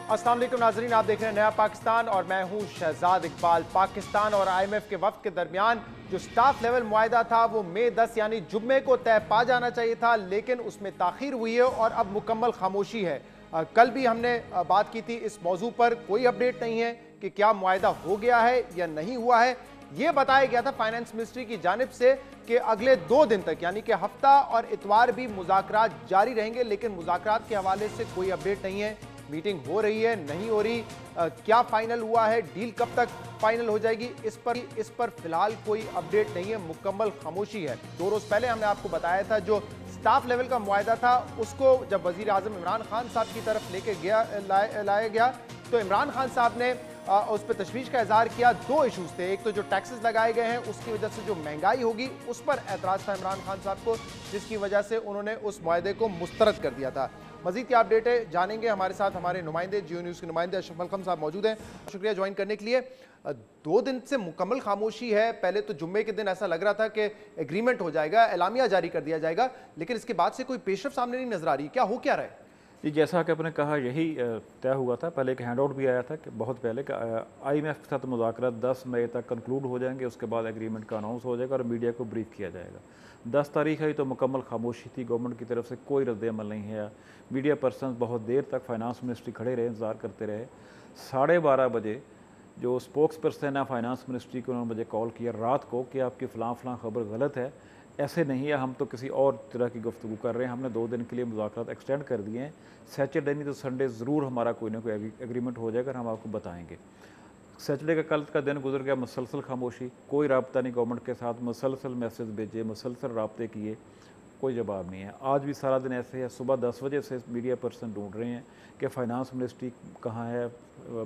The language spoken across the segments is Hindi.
अस्सलाम वालेकुम नाजरीन, आप देख रहे हैं नया पाकिस्तान और मैं हूं शहजाद इकबाल। पाकिस्तान और IMF के वक्त के दरमियान जो स्टाफ लेवल मुआहदा था वो मई 10 यानी जुम्मे को तय पा जाना चाहिए था, लेकिन उसमें ताखीर हुई है और अब मुकम्मल खामोशी है। कल भी हमने बात की थी इस मौजू पर, कोई अपडेट नहीं है कि क्या मुआहदा हो गया है या नहीं हुआ है। यह बताया गया था फाइनेंस मिनिस्ट्री की जानिब से कि अगले 2 दिन तक यानी कि हफ्ता और इतवार भी मुज़ाकरात जारी रहेंगे, लेकिन मुज़ाकरात के हवाले से कोई अपडेट नहीं है। मीटिंग हो रही है, नहीं हो रही, क्या फाइनल हुआ है, डील कब तक फाइनल हो जाएगी, इस पर फिलहाल कोई अपडेट नहीं है, मुकम्मल खामोशी है। 2 रोज पहले हमने आपको बताया था जो स्टाफ लेवल का मुआहदा था उसको जब वजीर आजम इमरान खान साहब की तरफ लेके लाया गया तो इमरान खान साहब ने उस पर तशवीश का इजहार किया। 2 इशूज थे, एक तो जो टैक्सेस लगाए गए हैं उसकी वजह से जो महंगाई होगी उस पर एतराज़ था इमरान खान साहब को, जिसकी वजह से उन्होंने उस मुआहदे को मुस्तरद कर दिया था। मजीद क्या अपडेट है जानेंगे, हमारे साथ हमारे नुमाइंदे जियो न्यूज़ के नुमाइंदे अशरफ मलकम साहब मौजूद हैं। शुक्रिया ज्वाइन करने के लिए। 2 दिन से मुकम्मल खामोशी है। पहले तो जुम्मे के दिन ऐसा लग रहा था कि एग्रीमेंट हो जाएगा, एलामिया जारी कर दिया जाएगा, लेकिन इसके बाद से कोई पेशरफ सामने नहीं नजर आ रही। क्या हो क्या रहा है? जी, जैसा कि आपने कहा यही तय हुआ था। पहले एक हैंड आउट भी आया था कि बहुत पहले कि IMF के साथ मुज़ाकरात 10 मई तक कंक्लूड हो जाएंगे, उसके बाद एग्रीमेंट का अनाउंस हो जाएगा और मीडिया को ब्रीफ किया जाएगा। 10 तारीख है तो मुकम्मल खामोशी थी, गवर्नमेंट की तरफ से कोई रद्द-ए-अमल नहीं है। मीडिया पर्सन बहुत देर तक फाइनेंस मिनिस्ट्री खड़े रहे, इंतज़ार करते रहे। 12:30 बजे जो स्पोक्स पर्सन है फाइनेंस मिनिस्ट्री को, उन्होंने मुझे कॉल किया रात को कि आपकी फ़लाँ खबर गलत है, ऐसे नहीं है, हम तो किसी और तरह की गुफ्तगू कर रहे हैं। हमने 2 दिन के लिए मुज़ाकरात एक्सटेंड कर दिए हैं। सैटरडे नहीं तो संडे ज़रूर हमारा कोई ना कोई एग्रीमेंट हो जाएगा, हम आपको बताएंगे। सैटरडे का कल का दिन गुजर गया, मुसलसल खामोशी, कोई राब्ता नहीं गवर्नमेंट के साथ। मुसलसल मैसेज भेजे, मुसलसल राब्ते किए, कोई जवाब नहीं है। आज भी सारा दिन ऐसे है। सुबह 10 बजे से मीडिया पर्सन ढूंढ रहे हैं कि फाइनेंस मिनिस्ट्री कहाँ है,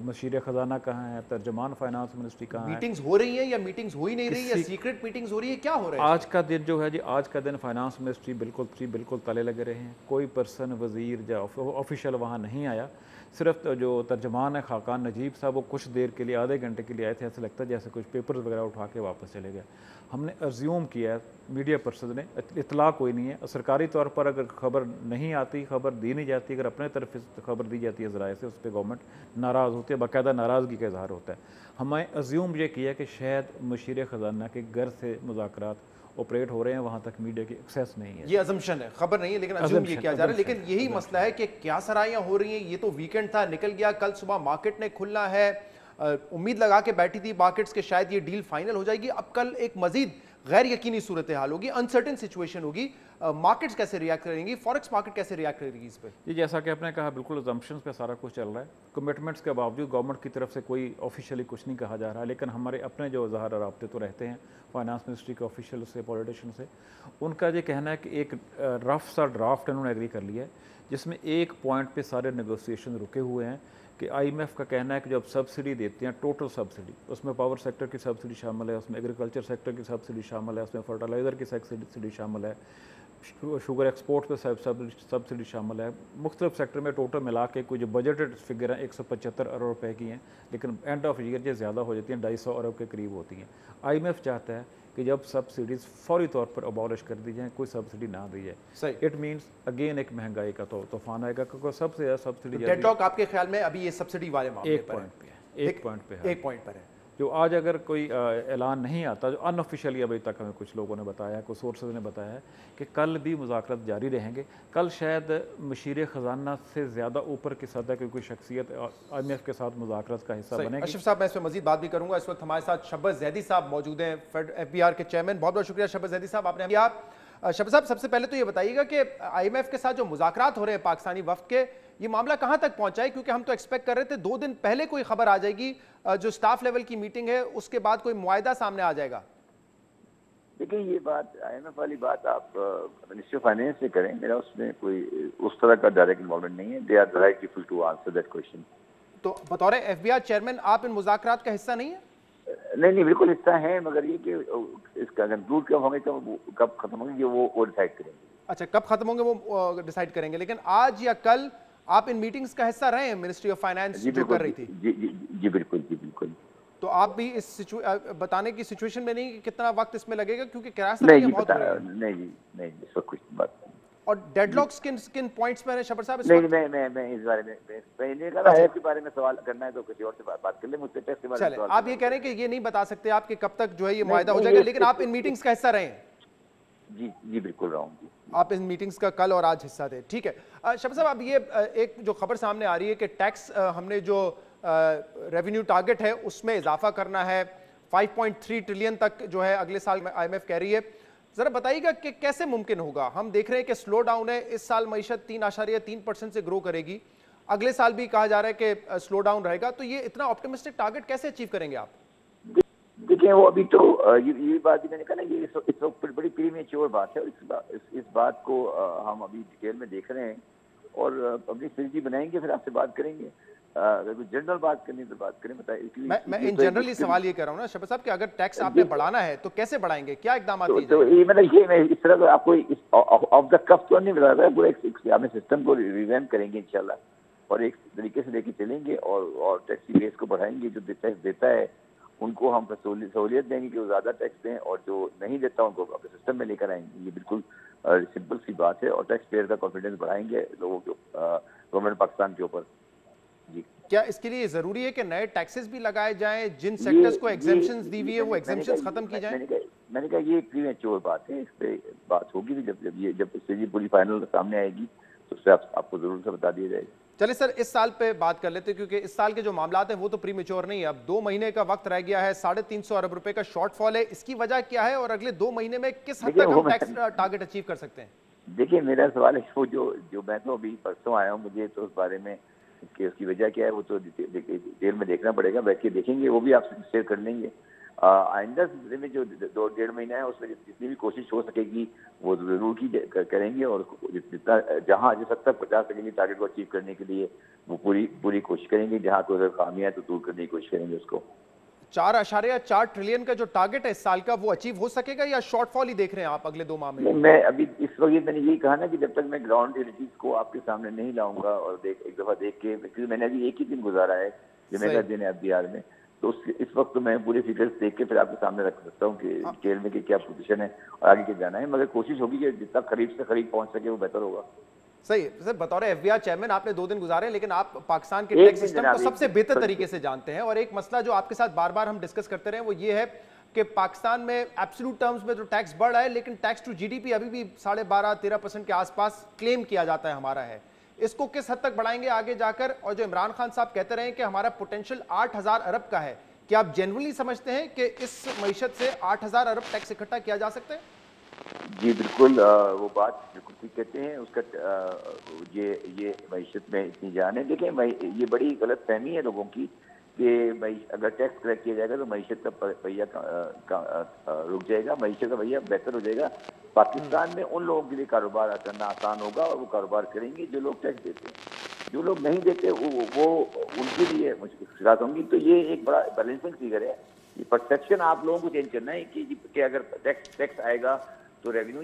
मशीर ख़जाना कहाँ है, तर्जमान फाइनेंस मिनिस्ट्री कहाँ है। मीटिंग्स हो रही हैं या मीटिंग्स हो ही नहीं रही, या सीक्रेट मीटिंग्स हो रही है, क्या हो रहा है? आज का दिन जो है जी, आज का दिन फाइनेंस मिनिस्ट्री बिल्कुल ताले लगे रहे हैं। कोई पर्सन वज़ीर या ऑफिशियल वहाँ नहीं आया। सिर्फ जो तर्जमान है खाकान नजीब साहब, वो कुछ देर के लिए, आधे घंटे के लिए आए थे। ऐसा लगता है जैसे कुछ पेपर्स वगैरह उठा के वापस चले गए। हमने अज्यूम किया, मीडिया पर्सन ने, इतला कोई नहीं है। सरकारी तौर पर अगर खबर नहीं आती, खबर दी नहीं जाती, अगर अपने तरफ से खबर दी जाती है ज़राए से, उस पर गवर्नमेंट नाराज़ होती है, बाकायदा नाराज़गी का इजहार होता है। हमें अज्यूम ये किया कि शायद मशीर ख़जाना के घर से मुज़ाकरात ऑपरेट हो रहे हैं, वहाँ तक मीडिया की एक्सेस नहीं है। ये अजम्पशन है, खबर नहीं है, लेकिन अज्यूम ये किया जा रहा है। लेकिन यही मसला है कि क्या सराइयाँ हो रही हैं। ये तो वीकेंड था, निकल गया। कल सुबह मार्केट ने खुलना है, उम्मीद लगा के बैठी थी मार्केट्स के शायद ये डील फाइनल हो जाएगी। अब कल एक मजीद गैर यकीनी सूरत हाल होगी, अनसर्टेन सिचुएशन होगी। मार्केट्स कैसे रिएक्ट करेंगी, फॉरेक्स मार्केट कैसे रिएक्ट करेगी इस पर? जी, जैसा कि आपने कहा, बिल्कुल अजम्पशंस पे सारा कुछ चल रहा है। कमिटमेंट्स के बावजूद गवर्नमेंट की तरफ से कोई ऑफिशियली कुछ नहीं कहा जा रहा है, लेकिन हमारे अपने जो ज़ाहिर राब्ते तो रहते हैं फाइनेंस मिनिस्ट्री के ऑफिशियल से, पॉलिटिशियन से। उनका ये कहना है कि एक रफ सा ड्राफ्ट उन्होंने एग्री कर लिया है, जिसमें एक पॉइंट पे सारे नेगोशिएशन रुके हुए हैं कि IMF का कहना है कि जब सब्सिडी देते हैं, टोटल सब्सिडी, उसमें पावर सेक्टर की सब्सिडी शामिल है, उसमें एग्रीकल्चर सेक्टर की सब्सिडी शामिल है, उसमें फर्टिलाइज़र की सब्सिडी शामिल है, शुगर एक्सपोर्ट पे सब्सिडी शामिल है। मुख्तलिफ सेक्टर में टोटल मिला के कोई जो बजटेड फिगर है 175 अरब रुपए की हैं, लेकिन एंड ऑफ ईयर ये ज़्यादा हो जाती हैं, 250 अरब के करीब होती हैं। IMF चाहता है कि जब सब्सिडीज़ फौरी तौर पर अबॉलिश कर दी जाए, कोई सब्सिडी ना दी जाए। इट मीन्स अगेन एक महंगाई का तो तूफान आएगा, क्योंकि सबसे ज़्यादा सब्सिडी डेडलॉक आपके ख्याल में अभी ये सब्सिडी वाले मामले एक पॉइंट पे है, एक पॉइंट पर है। जो आज अगर कोई ऐलान नहीं आता, जो अनऑफिशियली अभी तक हमें कुछ लोगों ने बताया, कुछ सोर्सेज ने बताया है कि कल भी मुज़ाकरात जारी रहेंगे। कल शायद मशीर ख़जाना से ज़्यादा ऊपर की सतह की कोई शख्सियत IMF के साथ मुज़ाकरात का हिस्सा बनेगी। अशरफ साहब, मैं इस पर मजीद बात भी करूँगा। इस वक्त हमारे साथ शहबाज ज़ैदी साहब मौजूद हैं, FBR के चेयरमैन। बहुत बहुत शुक्रिया शहबाज ज़ैदी साहब, आपने शहबाज साहब, सबसे पहले तो ये बताइएगा कि IMF के साथ जो मुज़ाकरात हो रहे हैं पाकिस्तानी वफ़द के, ये मामला कहां तक पहुंचा है? क्योंकि हम तो एक्सपेक्ट कर रहे थे 2 दिन पहले कोई खबर आ जाएगी, जो स्टाफ लेवल की मीटिंग है उसके बाद कोई मुआहदा सामने आ जाएगा। देखिए, ये बात IMF वाली बात आप मिनिस्ट्री ऑफ फाइनेंस से करें, मेरा उसमें कोई उस तरह का डायरेक्ट इन्वॉल्वमेंट नहीं है। They are right people to answer that question. तो बतौर FBR चेयरमैन आप इन मुज़ाकरात का हिस्सा नहीं है? नहीं, बिल्कुल हिस्सा है, मगर ये कि इसका कंक्लूड कब होंगे, कब खत्म होंगे, वो डिसाइड करेंगे। अच्छा, कब खत्म होंगे वो डिसाइड करेंगे, लेकिन आज या कल आप इन मीटिंग्स का हिस्सा रहे हैं? मिनिस्ट्री ऑफ फाइनेंस जो कर रही थी। जी बिल्कुल। तो आप भी इस बताने की सिचुएशन में नहीं कि कितना वक्त इसमें लगेगा, क्योंकि नहीं, इस वक्त कुछ बात और डेडलॉक्स किन किन पॉइंट्स पर है शबर साहब इस नहीं, वक्त? मैं इस बारे में पहले कहा है, के बारे में सवाल करना है तो किसी और से बात कर ले, मुझसे टैक्स के बारे में चले, सवाल आप ये कह रहे हैं कि ये नहीं बता सकते आप कि कब तक जो है ये नहीं, मुआहदा हो नहीं, जाएगा, ये- लेकिन आप इन मीटिंग्स का हिस्सा रहे हैं? जी जी बिल्कुल रहा हूँ जी। आप इन मीटिंग्स का कल और आज हिस्सा थे, ठीक है। शबर साहब, अब ये एक जो खबर सामने आ रही है कि टैक्स हमने जो रेवेन्यू टारगेट है उसमें इजाफा करना है 5.3 ट्रिलियन तक जो है अगले साल में IMF कह रही है। जरा बताइएगा कि कैसे मुमकिन होगा? हम देख रहे हैं कि स्लो डाउन है, इस साल मईशत 3.3% से ग्रो करेगी, अगले साल भी कहा जा रहा है कि स्लो डाउन रहेगा, तो ये इतना ऑप्टिमिस्टिक टारगेट कैसे अचीव करेंगे आप? देखिए वो अभी तो ये बात भी मैंने कहा ना, ये इस वक्त बड़ी प्रीमेच्योर बात है, और इस बात को हम अभी डिटेल में देख रहे हैं और अपनी स्ट्रेटजी बनाएंगे, फिर आपसे बात करेंगे। अगर कोई जनरल बात करनी तो बात करें, बताइए। मैं इन जनरली सवाल ये कर रहा हूँ ना शबर साहब कि अगर टैक्स आपने बढ़ाना है तो कैसे बढ़ाएंगे, क्या इकदाम किए तो जाएंगे? ये मतलब ये मैं इस तरह तो आपको ऑफ द कफ तो नहीं बता रहा, पूरा आपने सिस्टम को रिवैम्प करेंगे इंशाल्लाह, और एक तरीके से लेके चलेंगे और टैक्सी बेस को बढ़ाएंगे। जो टैक्स देता है उनको हम सहूलियत देंगे कि वो ज्यादा टैक्स दें, और जो नहीं देता उनको अपने सिस्टम में लेकर आएंगे। ये बिल्कुल सिंपल सी बात है, और टैक्स पेयर का कॉन्फिडेंस बढ़ाएंगे लोगों के गवर्नमेंट पाकिस्तान के ऊपर। जी, क्या इसके लिए जरूरी है कि नए टैक्सेस भी लगाए जाएं, जिन सेक्टर्स को एग्जेम्पशंस दी हुई है वो एग्जेम्पशंस खत्म की जाएं? मैंने कहा ये प्रीमेच्योर बात है, इस पे बात होगी भी जब इससे पूरी फाइनल सामने आएगी तो उससे आपको जरूर से बता दिया जाएगा। चलिए सर, इस साल पे बात कर लेते हैं, क्योंकि इस साल के जो मामलात हैं वो तो प्रीमेच्योर नहीं है। अब 2 महीने का वक्त रह गया है, 350 अरब रुपए का शॉर्टफॉल है, इसकी वजह क्या है और अगले 2 महीने में किस हद तक हम टैक्स टारगेट अचीव कर सकते हैं? देखिए मेरा सवाल है, वो जो मैं तो अभी परसों आया हूँ, मुझे तो उस बारे में उसकी वजह क्या है वो तो डिटेल में देखना पड़ेगा, बैठ के देखेंगे, वो भी आपसे शेयर कर लेंगे। आइंदा सिलसिले में जो 2-1.5 महीना है उसमें जितनी भी कोशिश हो सकेगी वो जरूर की करेंगे, और जितना जहाँ जिस हद तक 50 सकेंगे टारगेट को अचीव करने के लिए वो पूरी कोशिश करेंगे। जहाँ कोई अगर खामियां है तो दूर करने की कोशिश करेंगे उसको। 4.4 ट्रिलियन का जो टारगेट है इस साल का, वो अचीव हो सकेगा या शॉर्टफॉल ही देख रहे हैं आप अगले 2 माह में? मैं अभी इस वक्त मैंने यही कहा ना कि जब तक मैं ग्राउंड रियलिटीज को आपके सामने नहीं लाऊंगा और एक दफा देख के, क्योंकि मैंने अभी एक ही दिन गुजारा है जुमे का दिन है बिहार में, तो इस वक्त तो मैं पूरे फिगर्स देख के फिर आपके सामने रख सकता हूँ कि डिटेल में कि क्या पोजीशन है और आगे क्या जाना है, मगर कोशिश होगी कि जितना करीब से करीब पहुंच सके वो बेहतर होगा। सही है सर, बतौर FBR चेयरमैन आपने 2 दिन गुजारे, लेकिन आप पाकिस्तान के टैक्स सिस्टम को सबसे बेहतर तरीके से जानते हैं, और एक मसला जो आपके साथ बार बार हम डिस्कस करते रहे वो ये है कि पाकिस्तान में एब्सोल्यूट टर्म्स में तो टैक्स बढ़ रहा है, लेकिन टैक्स टू GDP अभी भी 12.5-13% के आसपास क्लेम किया जाता है हमारा है। इसको किस हद तक बढ़ाएंगे आगे जाकर? और जो इमरान खान साहब कहते रहे कि हमारा पोटेंशियल 8,000 अरब का है, क्या आप जेन्युइनली समझते हैं कि इस मईशत से 8,000 अरब टैक्स इकट्ठा किया जा सकता है? जी बिल्कुल, वो बात बिल्कुल ठीक कहते हैं। उसका ये मईशत में इतनी जान है। देखिए ये बड़ी गलत फहमी है लोगों की कि अगर टैक्स कलेक्ट किया जाएगा तो मईशत का पहिया रुक जाएगा, मईशत का पहिया बेहतर हो जाएगा। पाकिस्तान में उन लोगों के लिए कारोबार करना आसान होगा और वो कारोबार करेंगे जो लोग टैक्स देते हैं। जो लोग नहीं देते वो उनके लिए मुश्किलात होंगी। तो ये एक बड़ा बैलेंसिंग फिगर है। ये परसेप्शन आप लोगों को चेंज करना है कि अगर टैक्स आएगा तो रेवेन्यू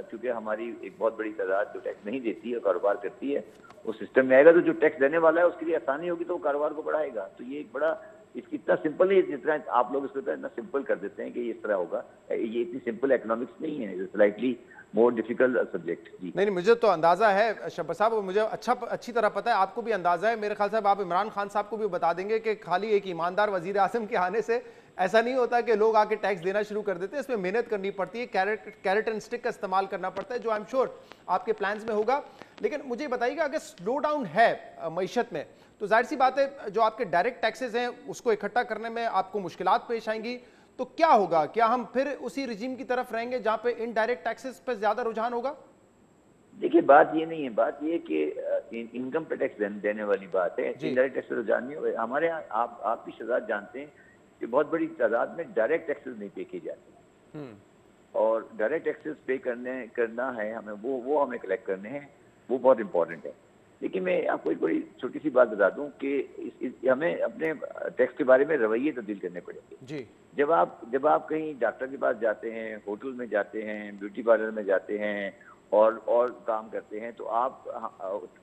क्योंकि हमारी एक बहुत बड़ी तादाद जो टैक्स नहीं देती है, कारोबार करती है, उस सिस्टम में आएगा तो जो टैक्स देने वाला है उसके लिए आसानी होगी, तो वो कारोबार को बढ़ाएगा। तो ये एक बड़ा इसकी इतना सिंपल है, जितना आप लोग इसको इतना सिंपल कर देते हैं कि ये इस तरह होगा। ये इतनी सिंपल इकोनॉमिक्स नहीं है, स्लाइटली मोर डिफिकल्ट सब्जेक्ट। जी नहीं, मुझे तो अंदाजा है शब्बर साहब, मुझे अच्छी तरह पता है, आपको भी अंदाजा है। मेरे ख्याल से आप इमरान खान साहब को भी बता देंगे कि खाली एक ईमानदार वजीर आजम के आने से ऐसा नहीं होता कि लोग आके टैक्स देना शुरू कर देते हैं। इसमें मेहनत करनी पड़ती है, कैरेट एंड स्टिक का इस्तेमाल करना पड़ता है, जो आई एम श्योर आपके प्लान्स में होगा। लेकिन मुझे बताइएगा, अगर स्लो डाउन है मईशत में तो जाहिर सी बात है जो आपके डायरेक्ट टैक्सेस हैं उसको इकट्ठा करने में आपको मुश्किलात पेश आएंगी। तो क्या होगा? क्या हम फिर उसी रिजीम की तरफ रहेंगे जहां पे इनडायरेक्ट टैक्सेस पर ज्यादा रुझान होगा? देखिए बात ये नहीं है, बात ये कि इनकम पे टैक्स देने वाली बात है। इनडायरेक्ट टैक्स रुझान नहीं होगा हमारे यहाँ। आप भी शहजाद जानते हैं कि बहुत बड़ी तादाद में डायरेक्ट टैक्सेस नहीं पे किए जाते, और डायरेक्ट टैक्सेस पे करना है हमें, वो हमें कलेक्ट करने हैं, वो बहुत इंपॉर्टेंट है। लेकिन मैं आपको एक बड़ी छोटी सी बात बता दूं कि हमें अपने टैक्स के बारे में रवैये तब्दील करने पड़ेंगे। जी, जब आप कहीं डॉक्टर के पास जाते हैं, होटल में जाते हैं, ब्यूटी पार्लर में जाते हैं और काम करते हैं, तो आप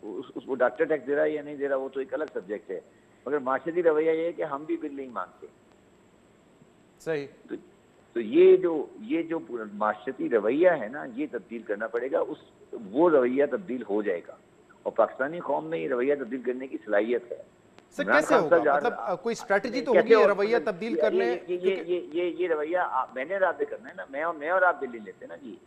उसको डॉक्टर टैक्स दे रहा है या नहीं दे रहा वो तो एक अलग सब्जेक्ट है, मगर माशरती रवैया ये है कि हम भी बिल नहीं मांगते। सही। तो ये जो माशरती रवैया है ना, ये तब्दील करना पड़ेगा। वो रवैया तब्दील हो जाएगा और पाकिस्तानी कौम में ये रवैया तब्दील करने की सलाहियत है। सर कैसे होगा, मतलब कोई स्ट्रेटजी तो होगी ये रवैया तब्दील करने? ये रवैया मैंने और आप भी करना है ना, मैं और आप दिल्ली लेते हैं ना जी।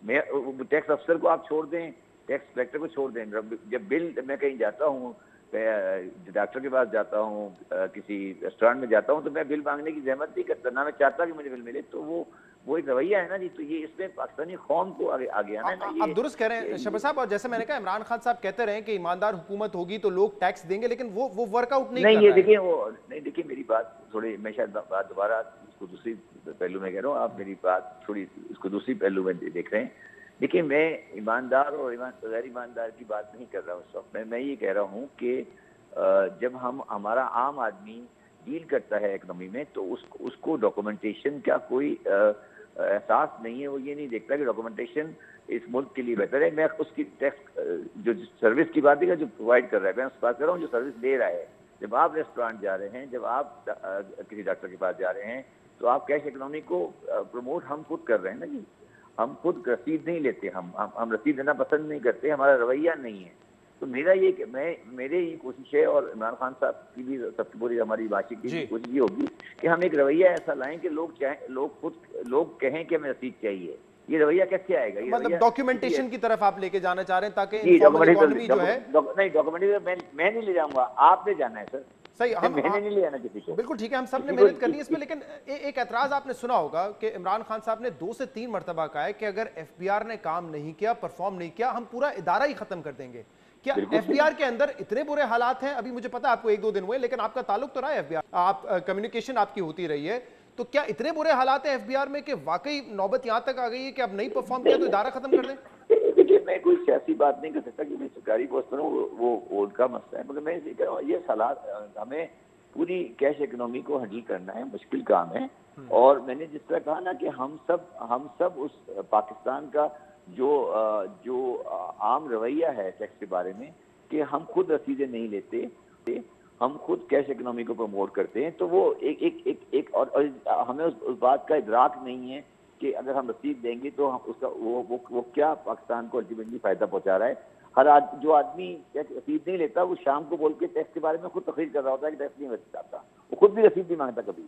मैं टैक्स अफसर को आप छोड़ दें, टैक्स कलेक्टर को छोड़ दें। जब बिल मैं कहीं जाता हूँ, डॉक्टर के पास जाता हूँ, किसी रेस्टोरेंट में जाता हूँ, तो मैं बिल मांगने की जहमत नहीं करता, ना मैं चाहता कि मुझे बिल मिले। तो वो एक रवैया है ना जी। तो ये इसमें पाकिस्तानी कौम को आगे आना है ना। आप दुरुस्त कह रहे हैं शहबाज साहब, और जैसे मैंने कहा इमरान खान साहब कहते रहे कि ईमानदार हुकूमत होगी तो लोग टैक्स देंगे, लेकिन वो वर्कआउट नहीं कर रहा है। देखिए मेरी बात थोड़ी, मैं शायद बात दोबारा इसको दूसरी पहलू में कह रहा हूँ, आप मेरी बात थोड़ी इसको दूसरी पहलू में देख रहे हैं। देखिए मैं ईमानदार और गैर ईमानदार की बात नहीं कर रहा हूँ इस वक्त। मैं ये कह रहा हूँ कि जब हमारा आम आदमी डील करता है इकोनॉमी में, तो उसको डॉक्यूमेंटेशन का कोई एहसास नहीं है। वो ये नहीं देखता कि डॉक्यूमेंटेशन इस मुल्क के लिए बेहतर है। मैं उसकी टैक्स जो सर्विस की बात है, जो प्रोवाइड कर रहा है, मैं उस बात कर रहा हूँ जो सर्विस दे रहा है। जब आप रेस्टोरेंट जा रहे हैं, जब आप किसी डॉक्टर के पास जा रहे हैं, तो आप कैश इकोनॉमी को प्रमोट हम खुद कर रहे हैं ना जी। हम खुद रसीद नहीं लेते, हम रसीद देना पसंद नहीं करते, हमारा रवैया नहीं है। तो मेरे ये कोशिश है, और इमरान खान साहब की भी सबकी पूरी हमारी बातचीत की कोशिश ये होगी कि हम एक रवैया ऐसा लाएं कि लोग कहें कि हमें रसीद चाहिए। ये रवैया कैसे आएगा? मतलब डॉक्यूमेंटेशन की तरफ आप लेके जाना चाह रहे हैं ताकि इन्फॉर्मल इकोनॉमी जो है। नहीं, डॉक्यूमेंटेशन मैं नहीं ले जाऊंगा, आपने जाना है सर। सही, मैंने नहीं ले जाना किसी को। बिल्कुल ठीक है, हम सब ने मेहनत करनी है इसमें। लेकिन एक एतराज आपने सुना होगा कि इमरान खान साहब ने 2 से 3 मरतबा कहा है कि अगर एफबीआर ने काम नहीं किया, परफॉर्म नहीं किया, हम पूरा इदारा ही खत्म कर देंगे। क्या एफबीआर के अंदर इतने बुरे हालात हैं? अभी मुझे पता है आपको 1-2 दिन हुए, लेकिन आपका ताल्लुक तो रहा है एफबीआर, आप कम्युनिकेशन आपकी होती रही है। तो क्या इतने बुरे हालात हैं एफबीआर में कि वाकई नौबत यहां तक आ गई है कि अब नहीं परफॉर्म किया तो इदारा खत्म कर दें? देखिए मैं कोई सियासी बात नहीं कर सकता कि मैं सरकारी पोस्ट पर हूँ, वो उनका मसला है। मगर मैं ये कह रहा हूँ, ये हालात हमें पूरी कैश इकोनॉमी को हैंडल करना है, मुश्किल काम है। और मैंने जिस तरह कहा ना कि हम सब उस पाकिस्तान का जो आम रवैया है टैक्स के बारे में, कि हम खुद रसीदें नहीं लेते, हम खुद कैश इकोनॉमी को प्रमोट करते हैं। तो वो एक और हमें उस बात का इदराक नहीं है कि अगर हम रसीद देंगे तो हम उसका वो क्या पाकिस्तान को अल्टीमेटली फायदा पहुंचा रहा है। जो आदमी रसीद नहीं लेता, वो शाम को बोल के टैक्स के बारे में खुद तकरीर कर रहा होता है कि टैक्स नहीं चाहता, वो खुद भी रसीद नहीं मांगता कभी।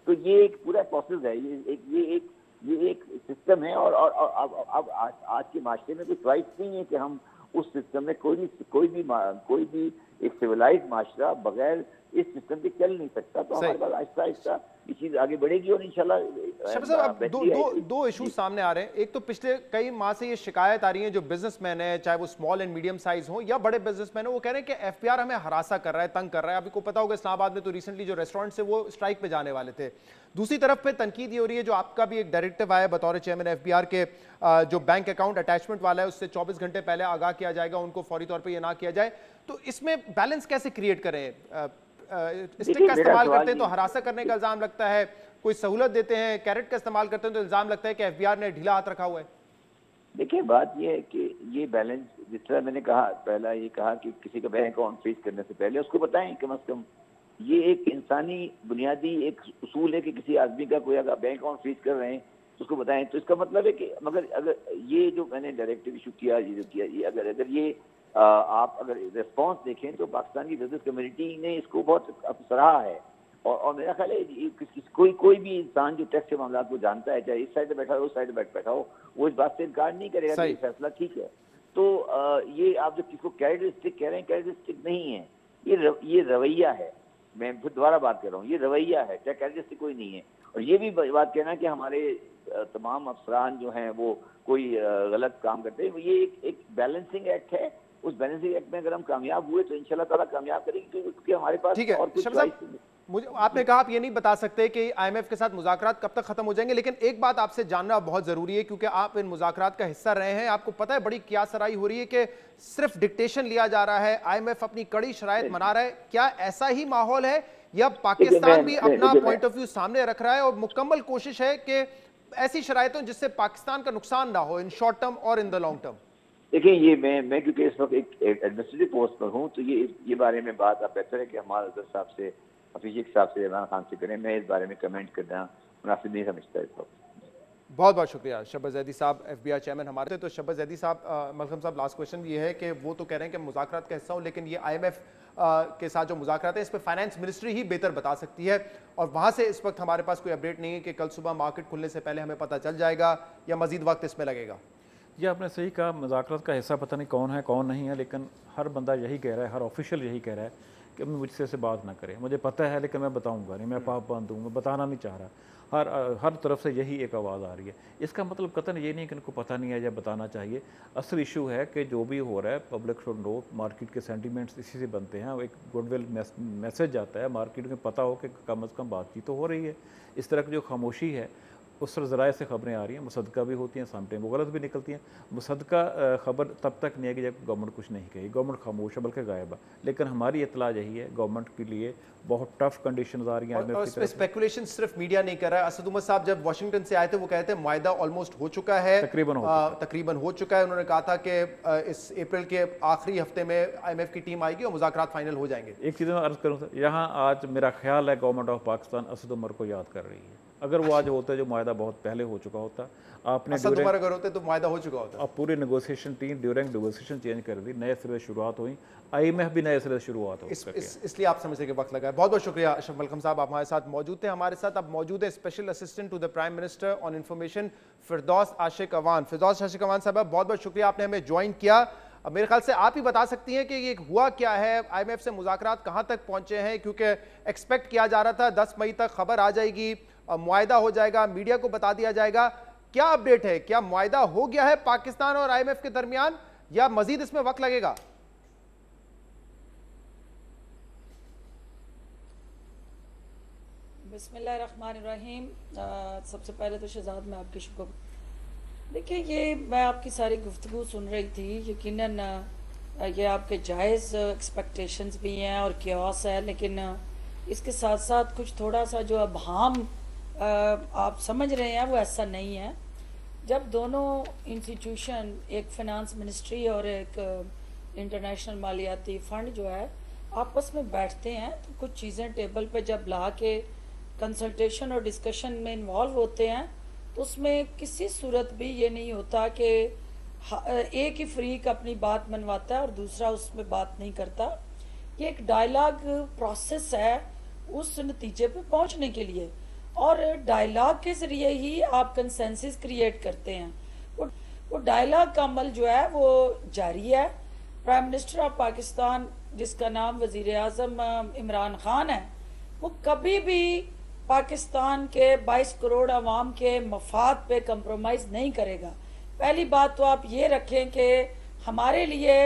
तो ये एक पूरा प्रोसेस है, ये एक सिस्टम है। और अब आज के माशरे में कोई च्वाइस नहीं है कि हम उस सिस्टम में कोई भी एक सिविलाइज्ड माशरा बगैर इस सिस्टम के चल नहीं सकता। तो हमारे पास आहिस्ता आहिस्ता ये चीज आगे बढ़ेगी और इंशाल्लाह। शहबाज साहब, दो इशू सामने आ रहे हैं। एक तो पिछले कई माह से ये शिकायत आ रही है, जो बिजनेसमैन है, चाहे वो स्मॉल एंड मीडियम साइज हो या बड़े बिजनेसमैन हो, वो कह रहे हैं कि एफबीआर हमें हरासा कर रहा है, तंग कर रहा है। आपको पता होगा इस्लामाबाद में तो रिसेंटली जो रेस्टोरेंट है वो स्ट्राइक पे जाने वाले थे। दूसरी तरफ पे तनकीद ये हो रही है, जो आपका भी एक डायरेक्टिव आया बतौर चेयरमैन एफबीआर के, जो बैंक अकाउंट अटैचमेंट वाला है उससे 24 घंटे पहले आगाह किया जाएगा, उनको फौरी तौर पर यह ना किया जाए। तो इसमें बैलेंस कैसे क्रिएट करें? स्टिक का इस्तेमाल करते हैं तो हरासा करने का इल्जाम लगता है, कोई सहूलत देते हैं, कैरेट का इस्तेमाल करते हैं तो इल्जाम लगता है कि एफबीआर ने ढीला हाथ रखा हुआ है। देखिए बात ये है कि ये बैलेंस, जिस तरह मैंने कहा पहला, ये कहा कि किसी का बैंक अकाउंट फ्रीज करने से पहले उसको बताएं कम से कम। ये एक इंसानी बुनियादी एक उसूल है कि किसी आदमी का कोई अगर बैंक अकाउंट फ्रीज कर रहे हैं तो उसको बताएं। तो इसका मतलब है कि मगर अगर ये जो मैंने डायरेक्टिव इशू किया, ये अगर ये आप अगर रिस्पॉन्स देखें तो पाकिस्तान की बिजनेस कम्युनिटी ने इसको बहुत सराहा है। और मेरा ख्याल है कोई भी इंसान जो टैक्स के मामला को जानता है, चाहे इस साइड पे बैठा हो, उस साइड पे बैठा हो, वो इस बात से इनकार नहीं करेगा कि ये फैसला ठीक है। तो ये आप जो किसको कैरेक्टरिस्टिक कह रहे हैं, कैरेक्टरिस्टिक नहीं है, ये रवैया है। मैं फिर दोबारा बात कर रहा हूँ, ये रवैया है, चाहे कैरेक्टरिस्टिक कोई नहीं है। और ये भी बात कहना कि हमारे तमाम अफसरान जो हैं वो कोई गलत काम करते हैं, ये एक बैलेंसिंग एक्ट है। उस बैलेंसिंग एक्ट में अगर हम कामयाब हुए तो इंशाल्लाह ताला कामयाब करेंगे, क्योंकि हमारे पास और कुछ मुझे आपने कहा आप ये नहीं बता सकते कि आईएमएफ के साथ मुज़ाकरात कब तक खत्म हो जाएंगे, लेकिन एक बात आपसे जानना बहुत जरूरी है क्योंकि आप इन मुज़ाकरात का हिस्सा रहे हैं। आपको पता है बड़ी कियासराई हो रही है कि सिर्फ डिक्टेशन लिया जा रहा है, आईएमएफ अपनी कड़ी शराइत मना रहा है। क्या ऐसा ही माहौल है या पाकिस्तान भी अपना पॉइंट ऑफ व्यू सामने रख रहा है और मुकम्मल कोशिश है कि ऐसी शराइतों जिससे पाकिस्तान का नुकसान ना हो इन शॉर्ट टर्म और इन द लॉन्ग टर्म? देखिए ये मैं क्योंकि इस वक्त एक एडमिनिस्ट्रेटिव पोस्ट पर हूँ, तो ये बारे में बात आप बेहतर है कि हमारे साहब से, अफीशियल साहब से, इमरान खान से करें। मैं इस बारे में कमेंट करना मुनासिब नहीं समझता इस वक्त। बहुत बहुत शुक्रिया शब्बीर ज़ैदी साहब, FBI चेयरमैन हमारे। तो शब्बीर ज़ैदी साहब, मलखम साहब, लास्ट क्वेश्चन ये है कि वो तो कह रहे हैं कि मुज़ाकरात का हिस्सा हो, लेकिन ये IMF के साथ जो मुज़ाकरात है इस पर फाइनेंस मिनिस्ट्री ही बेहतर बता सकती है, और वहाँ से इस वक्त हमारे पास कोई अपडेट नहीं है कि कल सुबह मार्केट खुलने से पहले हमें पता चल जाएगा या मजीद वक्त इसमें लगेगा। ये आपने सही कहा, मुज़ाकरात का हिस्सा पता नहीं कौन है कौन नहीं है, लेकिन हर बंदा यही कह रहा है, हर ऑफिशियल यही कह रहा है कि मुझसे से बात ना करें, मुझे पता है लेकिन मैं बताऊंगा नहीं, मैं पाप बंद हूँ, मैं बताना नहीं चाह रहा। हर तरफ से यही एक आवाज़ आ रही है। इसका मतलब कतन ये नहीं कि इनको पता नहीं है या बताना चाहिए। असल इशू है कि जो भी हो रहा है पब्लिक शुड नो, मार्केट के सेंटीमेंट्स इसी से बनते हैं, एक गुडविल मैसेज जाता है, मार्केट में पता हो कि कम अज़ कम बातचीत तो हो रही है। इस तरह की जो खामोशी है उस ज़राए से ख़बरें आ रही हैं, मुसद्दका भी होती हैं, समटाइम वो गलत भी निकलती हैं। मुसद्दका खबर तब तक नहीं है कि जब गवर्नमेंट कुछ नहीं कही, गवर्नमेंट खामोश है बल्कि गायब है। लेकिन हमारी इतला यही है, गवर्नमेंट के लिए बहुत टफ कंडीशंस आ रही हैं। और इसमें स्पेकुलेशन सिर्फ मीडिया नहीं कर रहा है। असद उमर साहब जब वाशिंगटन से आए थे वो कहते हैं मुआहदा ऑलमोस्ट हो चुका है, तकरीबन हो चुका है। उन्होंने कहा था कि इस अप्रैल के आखिरी हफ्ते में IMF की टीम आएगी और मुज़ाकरात फाइनल हो जाएंगे। एक चीज़ मैं अर्ज़ करूँ सर, यहाँ आज मेरा ख्याल है गवर्नमेंट ऑफ पाकिस्तान असद उमर को याद कर रही है। अगर वो आज होता जो मुआहदा बहुत पहले हो चुका होता, आपने असद उमर अगर होते तो मुआहदा हो चुका होता। अब पूरी negotiation team during negotiation change कर दी, नए सिरे से शुरुआत हुई, IMF भी नए सिरे से शुरुआत हो। इसलिए आप समझते कि वक्त लगा है। बहुत बहुत शुक्रिया अशरफ मलकम साहब, आप हमारे साथ मौजूद थे। हमारे साथ अब मौजूद है special assistant to the prime minister on information Firdous Ashiq Awan. Firdous Ashiq Awan साहब, बहुत बहुत शुक्रिया, आपने हमें ज्वाइन किया। अब मेरे ख्याल से आप ही बता सकती हैं कि ये हुआ क्या है, IMF से मुज़ाकरात कहाँ तक पहुँचे हैं, क्योंकि एक्सपेक्ट किया जा रहा था 10 मई तक खबर आ जाएगी, मुआहदा हो जाएगा, मीडिया को बता दिया जाएगा। क्या अपडेट है, क्या मुआहदा हो गया है पाकिस्तान और IMF के दरमियान या मजीद इसमें वक्त लगेगा? बिस्मिल्लाहिर्रहमानिर्रहीम। सबसे पहले तो शहजाद मैं आपकी शुक्र, देखिए ये मैं आपकी सारी गुफ्तगू सुन रही थी, यकीनन ये आपके जायज़ एक्सपेक्टेशंस भी हैं और क्यास है, लेकिन इसके साथ साथ कुछ थोड़ा सा जो अबहाम आप समझ रहे हैं वो ऐसा नहीं है। जब दोनों इंस्टीट्यूशन, एक फ़िनांस मिनिस्ट्री और एक इंटरनेशनल मालियाती फ़ंड जो है आपस में बैठते हैं, तो कुछ चीज़ें टेबल पे जब ला के कंसल्टेशन और डिस्कशन में इन्वॉल्व होते हैं तो उसमें किसी सूरत भी ये नहीं होता कि एक ही फ्रीक अपनी बात मनवाता है और दूसरा उसमें बात नहीं करता। ये एक डायलॉग प्रोसेस है उस नतीजे पे पहुंचने के लिए, और डायलॉग के ज़रिए ही आप कंसेंसस क्रिएट करते हैं। वो डायलॉग का अमल जो है वो जारी है। प्राइम मिनिस्टर ऑफ पाकिस्तान, जिसका नाम वज़ीर आज़म इमरान खान है, वो कभी भी पाकिस्तान के 22 करोड़ अवाम के मफाद पे कंप्रोमाइज़ नहीं करेगा। पहली बात तो आप ये रखें कि हमारे लिए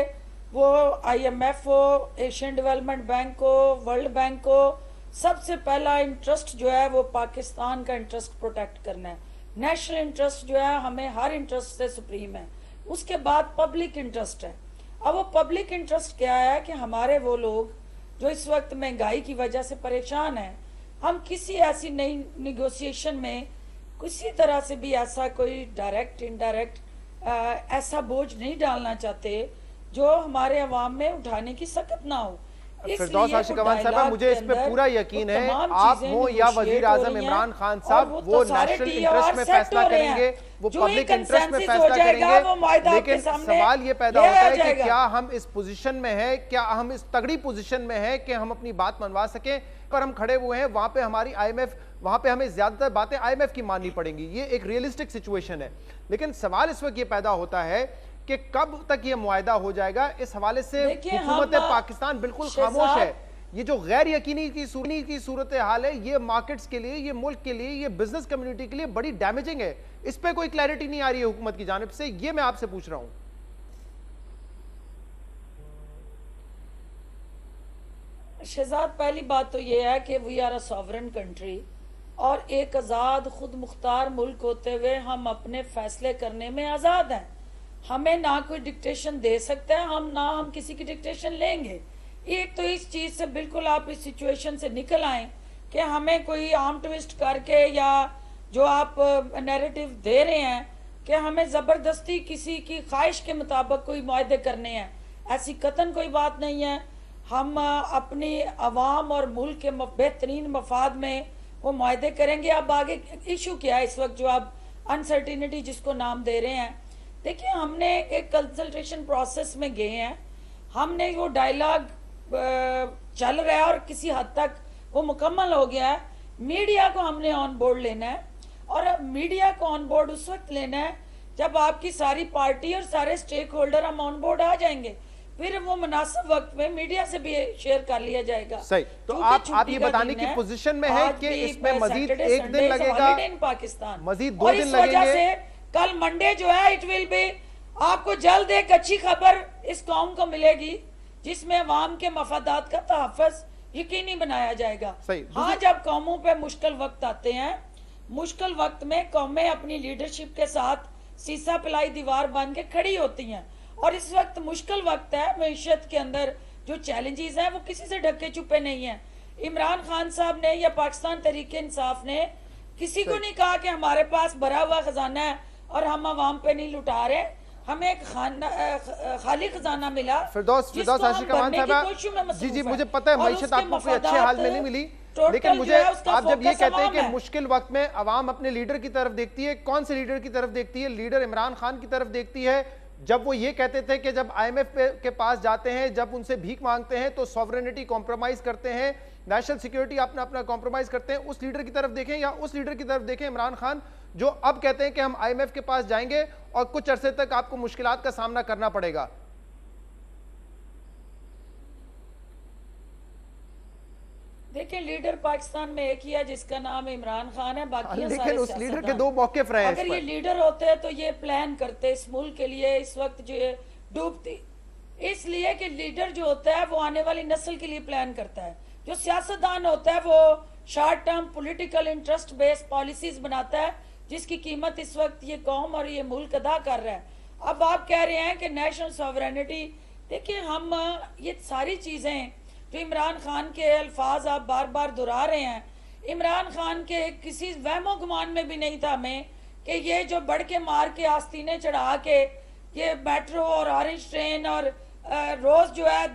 वो IMF हो, एशियन डेवलपमेंट बैंक हो, वर्ल्ड बैंक हो, सबसे पहला इंटरेस्ट जो है वो पाकिस्तान का इंटरेस्ट प्रोटेक्ट करना है। नेशनल इंटरेस्ट जो है हमें हर इंटरेस्ट से सुप्रीम है। उसके बाद पब्लिक इंटरेस्ट है। अब वो पब्लिक इंटरेस्ट क्या है कि हमारे वो लोग जो इस वक्त महंगाई की वजह से परेशान हैं, हम किसी ऐसी नई निगोशिएशन में किसी तरह से भी ऐसा कोई डायरेक्ट इनडायरेक्ट ऐसा बोझ नहीं डालना चाहते जो हमारे अवाम में उठाने की सकत ना हो। फिरदौस आशिक अवान साहब, मुझे इस पे पूरा यकीन है आप हो या वजीर आजम इमरान खान साहब, वो नेशनल इंटरेस्ट में फैसला करेंगे, वो पब्लिक इंटरेस्ट में फैसला करेंगे। लेकिन सवाल ये पैदा होता है कि क्या हम इस पोजीशन में है, क्या हम इस तगड़ी पोजीशन में है कि हम अपनी बात मनवा सकें? पर हम खड़े हुए हैं, वहां पे हमारी IMF, वहां पे हमें ज्यादातर बातें IMF की माननी पड़ेंगी। ये एक रियलिस्टिक सिचुएशन है। लेकिन सवाल इस वक्त ये पैदा होता है कि कब तक ये मुआहदा हो जाएगा। इस हवाले से हुकूमत पाकिस्तान बिल्कुल खामोश है। ये जो गैर यकीनी की सूरत हाल है, ये मार्केट्स के लिए, ये मुल्क के लिए, ये बिजनेस कम्युनिटी के लिए बड़ी डैमेजिंग है। इस पे कोई क्लैरिटी नहीं आ रही है हुकूमत की जानिब से, ये मैं आपसे पूछ रहा हूं। शहजाद, पहली बात तो ये है कि we are a sovereign country, और एक आज़ाद खुद मुख्तार मुल्क होते हुए हम अपने फैसले करने में आज़ाद हैं। हमें ना कोई डिक्टेशन दे सकता है, हम किसी की डिक्टेशन लेंगे। एक तो इस चीज़ से बिल्कुल आप इस सिचुएशन से निकल आए कि हमें कोई आर्म ट्विस्ट करके या जो आप नैरेटिव दे रहे हैं कि हमें ज़बरदस्ती किसी की ख्वाहिश के मुताबिक कोई मुआहदे करने हैं, ऐसी कतन कोई बात नहीं है। हम अपनी अवाम और मुल्क के बेहतरीन मफाद में वो मुआहदे करेंगे। अब आगे इशू क्या है इस वक्त जो आप अनसर्टिनिटी जिसको नाम दे रहे हैं, देखिए हमने एक कंसल्टेशन प्रोसेस में गए हैं, हमने वो डायलॉग चल रहा है और किसी हद तक वो मुकम्मल हो गया है। मीडिया को हमने ऑन बोर्ड लेना है, और मीडिया को ऑन बोर्ड उस वक्त लेना है जब आपकी सारी पार्टी और सारे स्टेक होल्डर हम ऑन बोर्ड आ जाएंगे, फिर वो मुनासिब वक्त में मीडिया से भी शेयर कर लिया जाएगा। सही, तो आप ये बताने की पोजीशन में है कि इसमें मजीद एक दिन लगेगा, इन पाकिस्तान मजीद 2 दिन लगेंगे। कल मंडे जो है इट विल बी, आपको जल्द एक अच्छी खबर इस कौम को मिलेगी जिसमें अवाम के मफादात का तहफ़्फ़ुज़ यकीनी बनाया जाएगा। हाँ, जब कौमों पे मुश्किल वक्त आते हैं, मुश्किल वक्त में कौमें अपनी लीडरशिप के साथ सीसा पिलाई दीवार बन के खड़ी होती हैं, और इस वक्त मुश्किल वक्त है। मईशत के अंदर जो चैलेंजेस हैं वो किसी से ढके छुपे नहीं है। इमरान खान साहब ने या पाकिस्तान तहरीक इंसाफ ने किसी को नहीं कहा कि हमारे पास भरा हुआ खजाना है और हम अवाम पे नहीं लुटा रहे, हमें एक खाली खजाना मिला। फिरदौस आशिक कमान साहब, जी मुझे पता है मईशत आपको कोई अच्छे हाल में नहीं मिली, लेकिन मुझे आप जब ये कहते हैं कि मुश्किल वक्त में अवाम अपने लीडर की तरफ देखती है, कौन से लीडर की तरफ देखती है? लीडर इमरान खान की तरफ देखती है। जब वो ये कहते थे कि जब IMF के पास जाते हैं, जब उनसे भीख मांगते हैं तो सॉवरेनिटी कॉम्प्रोमाइज करते हैं, नेशनल सिक्योरिटी अपना कॉम्प्रोमाइज करते हैं, उस लीडर की तरफ देखें या उस लीडर की तरफ देखें इमरान खान जो अब कहते हैं कि हम IMF के पास जाएंगे और कुछ अरसे तक आपको मुश्किलात का सामना करना पड़ेगा? देखिए, लीडर पाकिस्तान में एक ही है जिसका नाम इमरान खान है, बाकी लेकिन उस लीडर के 2 मौक़िफ़ रहे हैं। अगर ये लीडर होते तो ये प्लान करते इस मुल्क के लिए इस वक्त जो ये डूबती, इसलिए कि लीडर जो होता है वो आने वाली नस्ल के लिए प्लान करता है। जो सियासतदान होता है वो short term political interest based policies बनाता है, जिसकी कीमत इस वक्त ये कौम और ये मुल्क अदा कर रहा है। अब आप कह रहे हैं कि नेशनल सॉवरेनिटी, देखिए हम ये सारी चीजें जो इमरान खान के अल्फाज आप बार बार दोहरा रहे हैं, इमरान खान के किसी वहमो गुमान में भी नहीं था हमें कि ये जो बढ़ के मार के आस्तीने चढ़ा के ये मेट्रो और ऑरेंज ट्रेन और रोज जो है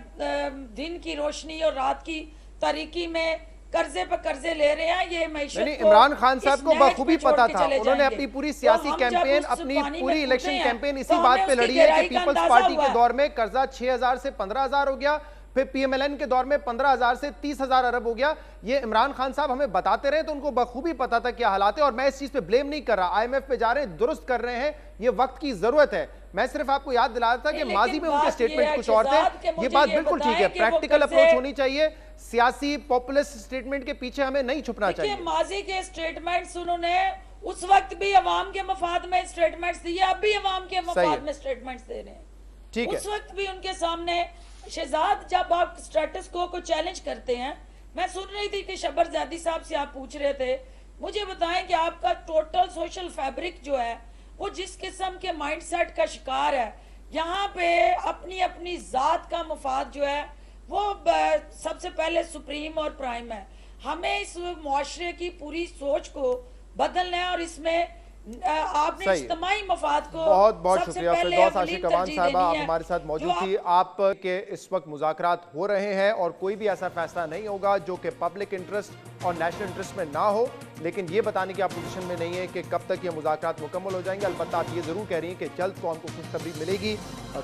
दिन की रोशनी और रात की तारीकी में कर्जे पर कर्जे ले रहे हैं, ये मईशत को इमरान खान साहब को बखूबी पता था। उन्होंने अपनी पूरी सियासी कैंपेन, अपनी पूरी इलेक्शन कैंपेन इसी बात पे लड़ी है कि पीपल्स पार्टी के दौर में कर्जा 6,000 से 15,000 हो गया, फिर PMLN के दौर में 15,000 से 30,000 अरब हो गया। ये इमरान खान साहब हमें बताते रहे तो उनको बखूबी पता था क्या हालात है, और मैं इस चीज पे ब्लेम नहीं कर रहा। IMF पे जा रहे हैं, दुरुस्त कर रहे हैं, ये वक्त की जरूरत है। मैं सिर्फ आपको याद दिला रहा था कि माजी में उनके स्टेटमेंट कुछ और थे। ये बात बिल्कुल ठीक है, प्रैक्टिकल अप्रोच होनी चाहिए, सियासी पॉपुलिस्ट स्टेटमेंट के पीछे हमें नहीं छुपना चाहिए। माजी के स्टेटमेंट्स उन्होंने उस वक्त भी अवाम के मफाद में स्टेटमेंट्स दिए, अब भी अवाम के मफाद में स्टेटमेंट्स दे रहे हैं। ठीक है, उस वक्त भी उनके सामने शहजाद, जब आप स्टेटस को चैलेंज करते हैं, मैं सुन रही थी कि शबरजादी साहब से आप पूछ रहे थे, मुझे बताएं कि आपका टोटल सोशल फैब्रिक जो है वो जिस किस्म के माइंडसेट का शिकार है, यहाँ पे अपनी अपनी जात का मुफाद जो है वो सबसे पहले सुप्रीम और प्राइम है। हमें इस मुआशरे की पूरी सोच को बदलना है और इसमें आपने इज्तिमाई मफाद को बहुत बहुत शुक्रिया। फिरदौस आशिक कमान साहबा आप हमारे साथ मौजूद थी। आप के इस वक्त मुज़ाकरात हो रहे हैं और कोई भी ऐसा फैसला नहीं होगा जो कि पब्लिक इंटरेस्ट और नेशनल इंटरेस्ट में ना हो, लेकिन ये बताने की आप पोजीशन में नहीं है कि कब तक ये मुज़ाकरात मुकम्मल हो जाएंगे। अलबत्ता आप ये ज़रूर कह रही हैं कि जल्द कौम को खुशखबरी मिलेगी।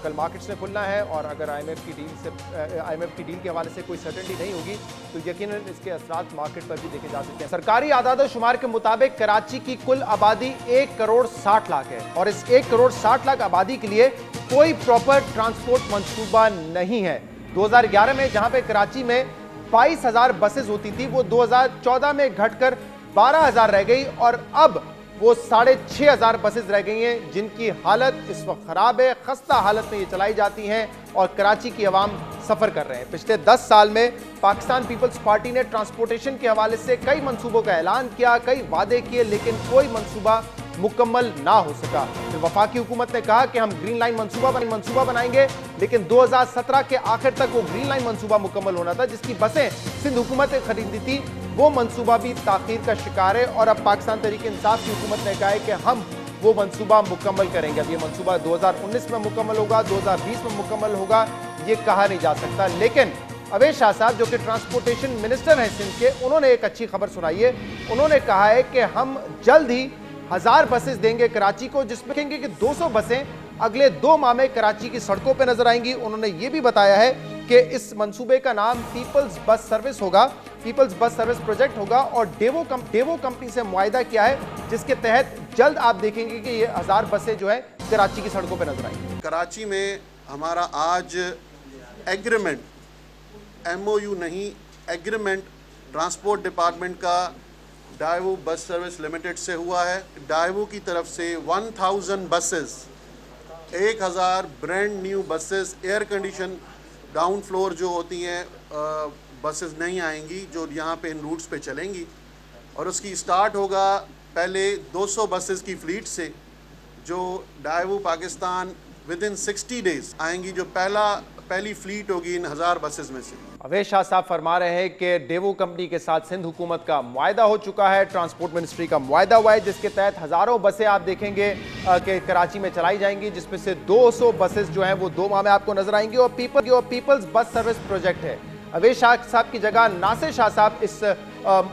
कल मार्केट्स ने खुलना है और अगर IMF की डील के हवाले से कोई सर्टेनिटी नहीं होगी तो यकीनन इसके असरात मार्केट पर भी देखे जा सकते हैं। सरकारी आदाद-ओ-शुमार के मुताबिक कराची की कुल आबादी 1 करोड़ 60 लाख है और इस 1 करोड़ 60 लाख आबादी के लिए कोई प्रॉपर ट्रांसपोर्ट मंसूबा नहीं है। 2011 में जहां पे कराची में 22,000 बसेज होती थी वो 2014 में घटकर 12,000 रह गई और अब वो 6,500 बसेज रह गई हैं जिनकी हालत इस वक्त खराब है। खस्ता हालत में ये चलाई जाती हैं और कराची की आवाम सफर कर रहे हैं। पिछले 10 साल में पाकिस्तान पीपल्स पार्टी ने ट्रांसपोर्टेशन के हवाले से कई मंसूबों का ऐलान किया, कई वादे किए, लेकिन कोई मंसूबा मुकम्मल ना हो सका। फिर वफाकी हुकूमत ने कहा कि हम ग्रीन लाइन मंसूबा बनाएंगे, लेकिन 2017 के आखिर तक वो ग्रीन लाइन मंसूबा मुकम्मल होना था जिसकी बसें सिंध हुकूमत ने खरीदी थी, वो मंसूबा भी ताखीर का शिकार है। और अब पाकिस्तान तहरीक इंसाफ की हुकूमत ने कहा है कि हम वो मंसूबा मुकम्मल करेंगे। अब ये मंसूबा 2019 में मुकम्मल होगा, 2020 में मुकम्मल होगा, ये कहा नहीं जा सकता। लेकिन अवैध शाह साहब जो कि ट्रांसपोर्टेशन मिनिस्टर हैं सिंध के, उन्होंने एक अच्छी खबर सुनाई है। उन्होंने कहा है कि हम जल्द ही 1000 बसेस देंगे कराची को, जिसमें कहेंगे कि 200 बसें अगले 2 माह में कराची की सड़कों पर नजर आएंगी। उन्होंने ये भी बताया है कि इस मंसूबे का नाम पीपल्स बस सर्विस होगा, पीपल्स बस सर्विस प्रोजेक्ट होगा, और डेवो कंपनी से मुआहिदा किया है, जिसके तहत जल्द आप देखेंगे कि ये 1000 बसें जो है कराची की सड़कों पर नजर आएंगी। कराची में हमारा आज एग्रीमेंट, MOU नहीं, एग्रीमेंट ट्रांसपोर्ट डिपार्टमेंट का डाइवो बस सर्विस लिमिटेड से हुआ है। डाइवो की तरफ से 1000 buses, 1000 brand new buses, air condition down floor जो होती हैं बसेस नहीं आएंगी जो यहाँ पे इन रूट्स पे चलेंगी, और उसकी स्टार्ट होगा पहले 200 बसेस की फ्लीट से जो डाइवो पाकिस्तान विदिन 60 डेज आएंगी, जो पहली फ्लीट होगी इन 1000 बसेस में से। अवैध शाह साहब फरमा रहे हैं कि डेवो कंपनी के साथ सिंध हुकूमत का मुआहिदा हो चुका है, ट्रांसपोर्ट मिनिस्ट्री का मुआहिदा हुआ है, जिसके तहत हजारों बसें आप देखेंगे कि कराची में चलाई जाएंगी, जिसमें से 200 बसेस जो हैं वो 2 माह में आपको नजर आएंगी, और पीपल्स बस सर्विस प्रोजेक्ट है। अवैध शाह साहब की जगह नासिर शाह साहब इस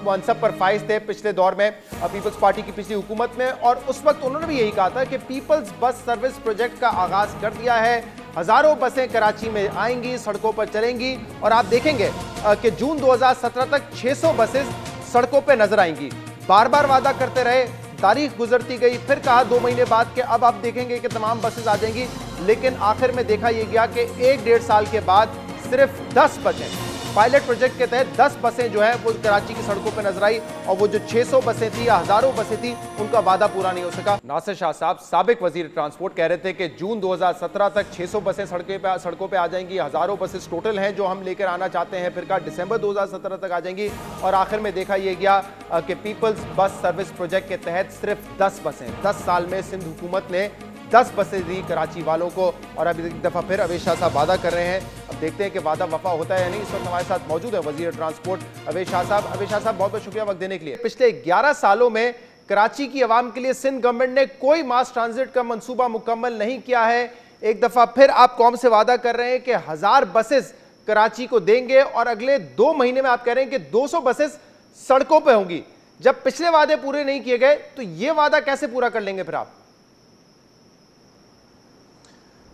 मनसब पर फाइज थे पिछले दौर में पीपल्स पार्टी की पिछली हुकूमत में, और उस वक्त उन्होंने भी यही कहा था कि पीपल्स बस सर्विस प्रोजेक्ट का आगाज कर दिया है, हजारों बसें कराची में आएंगी, सड़कों पर चलेंगी, और आप देखेंगे कि जून 2017 तक 600 बसेस सड़कों पर नजर आएंगी। बार बार वादा करते रहे, तारीख गुजरती गई, फिर कहा 2 महीने बाद कि अब आप देखेंगे कि तमाम बसेस आ जाएंगी, लेकिन आखिर में देखा यह गया कि 1-1.5 साल के बाद सिर्फ 10 बसें, पायलट प्रोजेक्ट के तहत 10 बसें जो है वो कराची की सड़कों पर नजर आई, और वो जो 600 बसें थी या हजारों बसें थी, उनका वादा पूरा नहीं हो सका। नासिर शाह साहब साबिक वजीर ट्रांसपोर्ट कह रहे थे कि जून 2017 तक 600 बसें सड़कों पे आ जाएंगी, हजारों बसेस टोटल हैं जो हम लेकर आना चाहते हैं, फिर कहा दिसंबर 2017 तक आ जाएंगी, और आखिर में देखा यह गया कि पीपल्स बस सर्विस प्रोजेक्ट के तहत सिर्फ 10 बसें, 10 साल में सिंध हुकूमत ने 10 बसें दी कराची वालों को, और अब एक दफा फिर अवैध शाह साहब वादा कर रहे हैं। अब देखते हैं कि वादा वफा होता है या नहीं। इस वक्त हमारे साथ मौजूद है वजीर ट्रांसपोर्ट अवैध शाह साहब। अवैध शाह साहब, बहुत बहुत शुक्रिया वक्त देने के लिए। पिछले 11 सालों में कराची की आवाम के लिए सिंध गवर्नमेंट ने कोई मास ट्रांजिट का मंसूबा मुकम्मल नहीं किया है। एक दफा फिर आप कौम से वादा कर रहे हैं कि 1000 बसेस कराची को देंगे, और अगले 2 महीने में आप कह रहे हैं कि 200 बसेस सड़कों पर होंगी। जब पिछले वादे पूरे नहीं किए गए तो ये वादा कैसे पूरा कर लेंगे फिर आप?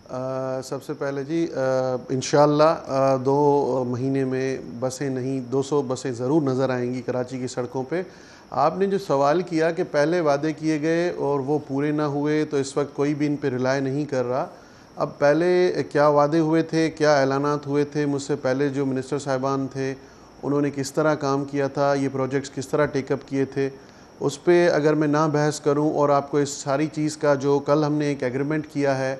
सबसे पहले जी इंशाअल्लाह 2 महीने में बसें नहीं 200 बसें ज़रूर नज़र आएंगी कराची की सड़कों पे। आपने जो सवाल किया कि पहले वादे किए गए और वो पूरे ना हुए, तो इस वक्त कोई भी इन पे रिलाय नहीं कर रहा। अब पहले क्या वादे हुए थे, क्या ऐलानात हुए थे, मुझसे पहले जो मिनिस्टर साहिबान थे उन्होंने किस तरह काम किया था, ये प्रोजेक्ट्स किस तरह टेकअप किए थे, उस पर अगर मैं ना बहस करूँ और आपको इस सारी चीज़ का जो कल हमने एक एग्रीमेंट किया है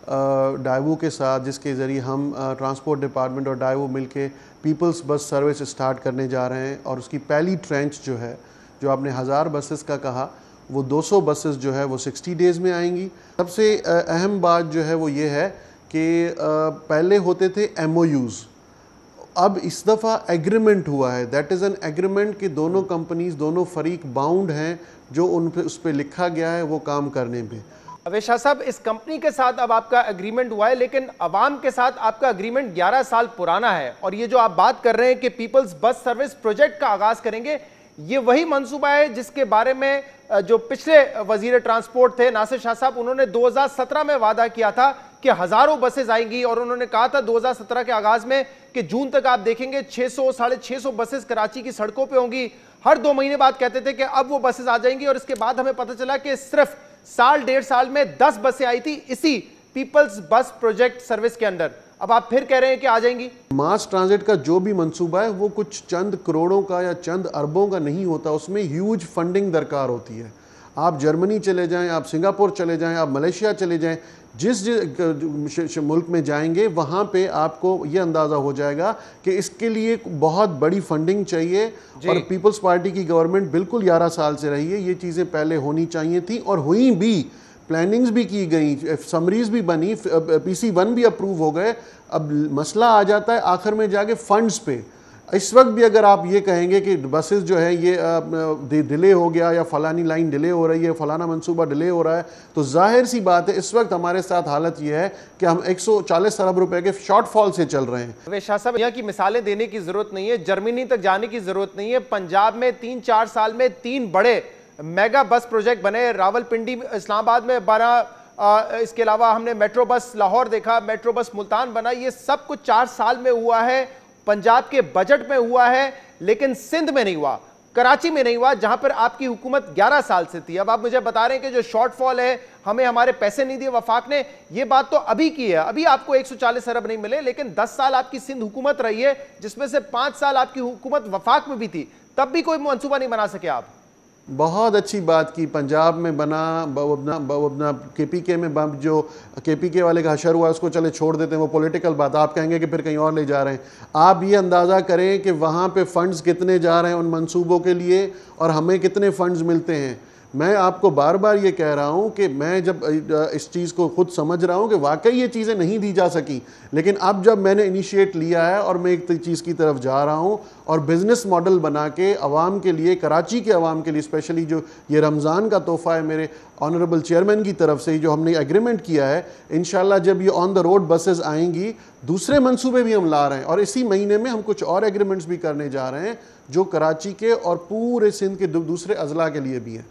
डाइवो के साथ, जिसके ज़रिए हम ट्रांसपोर्ट डिपार्टमेंट और डाइवो मिलके पीपल्स बस सर्विस स्टार्ट करने जा रहे हैं, और उसकी पहली ट्रेंच जो है, जो आपने 1000 बसेस का कहा, वो 200 बसेस जो है वो 60 डेज़ में आएंगी। सबसे अहम बात जो है वो ये है कि पहले होते थे MOUs, अब इस दफ़ा एग्रीमेंट हुआ है। दैट इज़ एन एग्रीमेंट कि दोनों कंपनीज़, दोनों फरीक बाउंड हैं, जो उन पे उस पर लिखा गया है वो काम करने में। अवैध शाह साहब, इस कंपनी के साथ अब आपका एग्रीमेंट हुआ है, लेकिन अवाम के साथ आपका एग्रीमेंट 11 साल पुराना है, और ये जो आप बात कर रहे हैं कि पीपल्स बस सर्विस प्रोजेक्ट का आगाज करेंगे, ये वही मंसूबा है जिसके बारे में जो पिछले वजीर ट्रांसपोर्ट थे नासिर शाह साहब, उन्होंने 2017 में वादा किया था कि हजारों बसेज आएंगी, और उन्होंने कहा था 2017 के आगाज में कि जून तक आप देखेंगे 600-650 बसेस कराची की सड़कों पे होंगी। हर 2 महीने बाद कहते थे कि अब वो बसेस आ जाएंगी, और इसके बाद हमें पता चला कि सिर्फ 1.5 साल में 10 बसें आई थी इसी पीपल्स बस प्रोजेक्ट सर्विस के अंदर। अब आप फिर कह रहे हैं कि आ जाएंगी। मास ट्रांजिट का जो भी मंसूबा है वो कुछ चंद करोड़ों का या चंद अरबों का नहीं होता, उसमें ह्यूज फंडिंग दरकार होती है। आप जर्मनी चले जाएं, आप सिंगापुर चले जाएं, आप मलेशिया चले जाएं, जिस मुल्क में जाएंगे वहाँ पे आपको ये अंदाज़ा हो जाएगा कि इसके लिए बहुत बड़ी फंडिंग चाहिए। और पीपल्स पार्टी की गवर्नमेंट बिल्कुल 11 साल से रही है, ये चीज़ें पहले होनी चाहिए थी और हुई भी, प्लानिंग्स भी की गई, समरीज भी बनी, PC1 भी अप्रूव हो गए। अब मसला आ जाता है आखिर में जाके फंड्स पे। इस वक्त भी अगर आप ये कहेंगे कि बसेस जो है ये डिले हो गया या फलानी लाइन डिले हो रही है, फलाना मंसूबा डिले हो रहा है, तो जाहिर सी बात है इस वक्त हमारे साथ हालत ये है कि हम 140 अरब रुपए के शॉर्टफॉल से चल रहे हैं। शाह साहब, यहाँ की मिसालें देने की जरूरत नहीं है, जर्मनी तक जाने की जरूरत नहीं है। पंजाब में 3-4 साल में 3 बड़े मेगा बस प्रोजेक्ट बने, रावलपिंडी इस्लामाबाद में बना, इसके अलावा हमने मेट्रो बस लाहौर देखा, मेट्रो बस मुल्तान बना। ये सब कुछ 4 साल में हुआ है, पंजाब के बजट में हुआ है, लेकिन सिंध में नहीं हुआ, कराची में नहीं हुआ, जहां पर आपकी हुकूमत 11 साल से थी। अब आप मुझे बता रहे हैं कि जो शॉर्टफॉल है, हमें हमारे पैसे नहीं दिए वफाक ने, ये बात तो अभी की है। अभी आपको 140 अरब नहीं मिले, लेकिन 10 साल आपकी सिंध हुकूमत रही है, जिसमें से 5 साल आपकी हुकूमत वफाक में भी थी, तब भी कोई मंसूबा नहीं बना सके आप। बहुत अच्छी बात की, पंजाब में बना, अपना KPK में जो KPK वाले का हशर हुआ उसको चले छोड़ देते हैं, वो पॉलिटिकल बात, आप कहेंगे कि फिर कहीं और ले जा रहे हैं। आप ये अंदाज़ा करें कि वहाँ पे फंड्स कितने जा रहे हैं उन मंसूबों के लिए और हमें कितने फंड्स मिलते हैं। मैं आपको बार बार ये कह रहा हूँ कि मैं जब इस चीज़ को खुद समझ रहा हूँ कि वाकई ये चीज़ें नहीं दी जा सकी, लेकिन अब जब मैंने इनिशिएट लिया है और मैं एक चीज़ की तरफ जा रहा हूँ और बिज़नेस मॉडल बना के अवाम के लिए, कराची के अवाम के लिए स्पेशली, जो ये रमज़ान का तोहफ़ा है मेरे ऑनरेबल चेयरमैन की तरफ से जो हमने एग्रीमेंट किया है, इंशाल्लाह जब ये ऑन द रोड बसेस आएंगी, दूसरे मंसूबे भी हम ला रहे हैं और इसी महीने में हम कुछ और एग्रीमेंट्स भी करने जा रहे हैं जो कराची के और पूरे सिंध के दूसरे अजला के लिए भी हैं।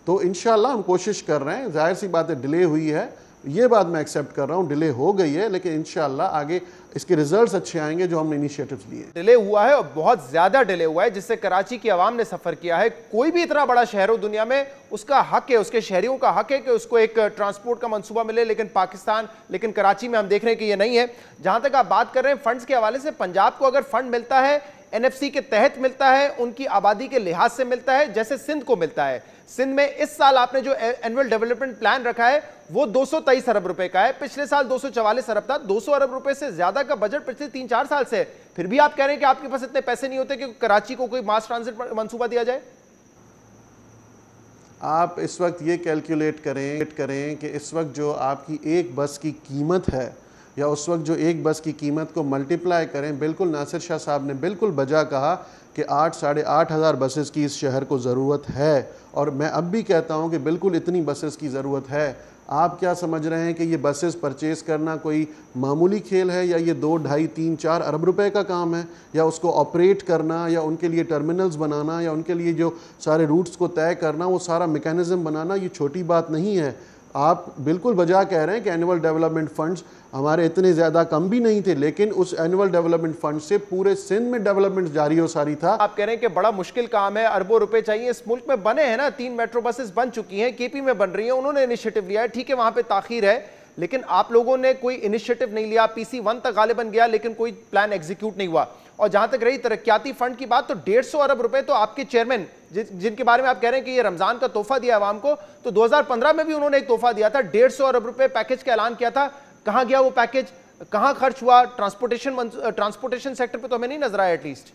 तो इंशाल्लाह हम कोशिश कर रहे हैं। जाहिर सी बात है डिले हुई है, ये बात मैं एक्सेप्ट कर रहा हूँ, डिले हो गई है, लेकिन इंशाल्लाह आगे इसके रिजल्ट्स अच्छे आएंगे जो हमने इनिशिएटिव्स लिए। डिले हुआ है और बहुत ज्यादा डिले हुआ है, जिससे कराची की आवाम ने सफर किया है। कोई भी इतना बड़ा शहर हो दुनिया में, उसका हक है, उसके शहरियों का हक है कि उसको एक ट्रांसपोर्ट का मंसूबा मिले, लेकिन कराची में हम देख रहे हैं कि ये नहीं है। जहां तक आप बात कर रहे हैं फंड्स के हवाले से, पंजाब को अगर फंड मिलता है NFC के तहत मिलता है, उनकी आबादी के लिहाज से मिलता है, जैसे सिंध को मिलता है। सिंध में इस साल आपने जो एनुअल डेवलपमेंट प्लान रखा है वो 223 अरब रुपए का है, पिछले साल 244 अरब था। 200 अरब रुपए से ज्यादा का बजट पिछले 3-4 साल से। फिर भी आप कह रहे हैं कि आपके पास इतने पैसे नहीं होते कि कराची को कोई मास ट्रांजिट मंसूबा दिया जाए। आप इस वक्त ये कैलकुलेट करें कि इस वक्त जो आपकी एक बस की कीमत है, या उस वक्त जो एक बस की कीमत को मल्टीप्लाई करें, बिल्कुल नासिर शाह साहब ने बिल्कुल बजा कहा कि 8-8.5 हज़ार बसेस की इस शहर को ज़रूरत है, और मैं अब भी कहता हूं कि बिल्कुल इतनी बसेस की ज़रूरत है। आप क्या समझ रहे हैं कि ये बसेस परचेज़ करना कोई मामूली खेल है, या ये 2, 2.5, 3, 4 अरब रुपए का काम है, या उसको ऑपरेट करना, या उनके लिए टर्मिनल्स बनाना, या उनके लिए जो सारे रूट्स को तय करना, वो सारा मेकैनिज़्म बनाना, ये छोटी बात नहीं है। आप बिल्कुल बजा कह रहे हैं कि एनुअल डेवलपमेंट फंड्स हमारे इतने ज़्यादा कम भी नहीं थे, लेकिन उस एनुअल डेवलपमेंट फंड से पूरे सिंध में डेवलपमेंट जारी हो सारी था। आप कह रहे हैं कि बड़ा मुश्किल काम है, अरबों रुपए चाहिए। इस मुल्क में बने हैं ना, 3 मेट्रो बसेस बन चुकी हैं, KP में बन रही हैं, उन्होंने इनिशिएटिव लिया है, ठीक है वहां पे ताखीर है, लेकिन आप लोगों ने कोई इनिशिएटिव नहीं लिया। PC1 तक गालिबन गया, लेकिन कोई प्लान एग्जीक्यूट नहीं हुआ। और जहां तक रही तरक्याती फंड की बात, तो 150 अरब रुपए तो आपके चेयरमैन, जिनके बारे में आप कह रहे हैं कि ये रमजान का तोहफा दिया आवाम को, तो 2015 में भी उन्होंने एक तोहफा दिया था, 150 अरब रुपए पैकेज का ऐलान किया था। कहां गया वो पैकेज, कहां खर्च हुआ? ट्रांसपोर्टेशन सेक्टर पे तो हमें नहीं नजर आया एटलीस्ट।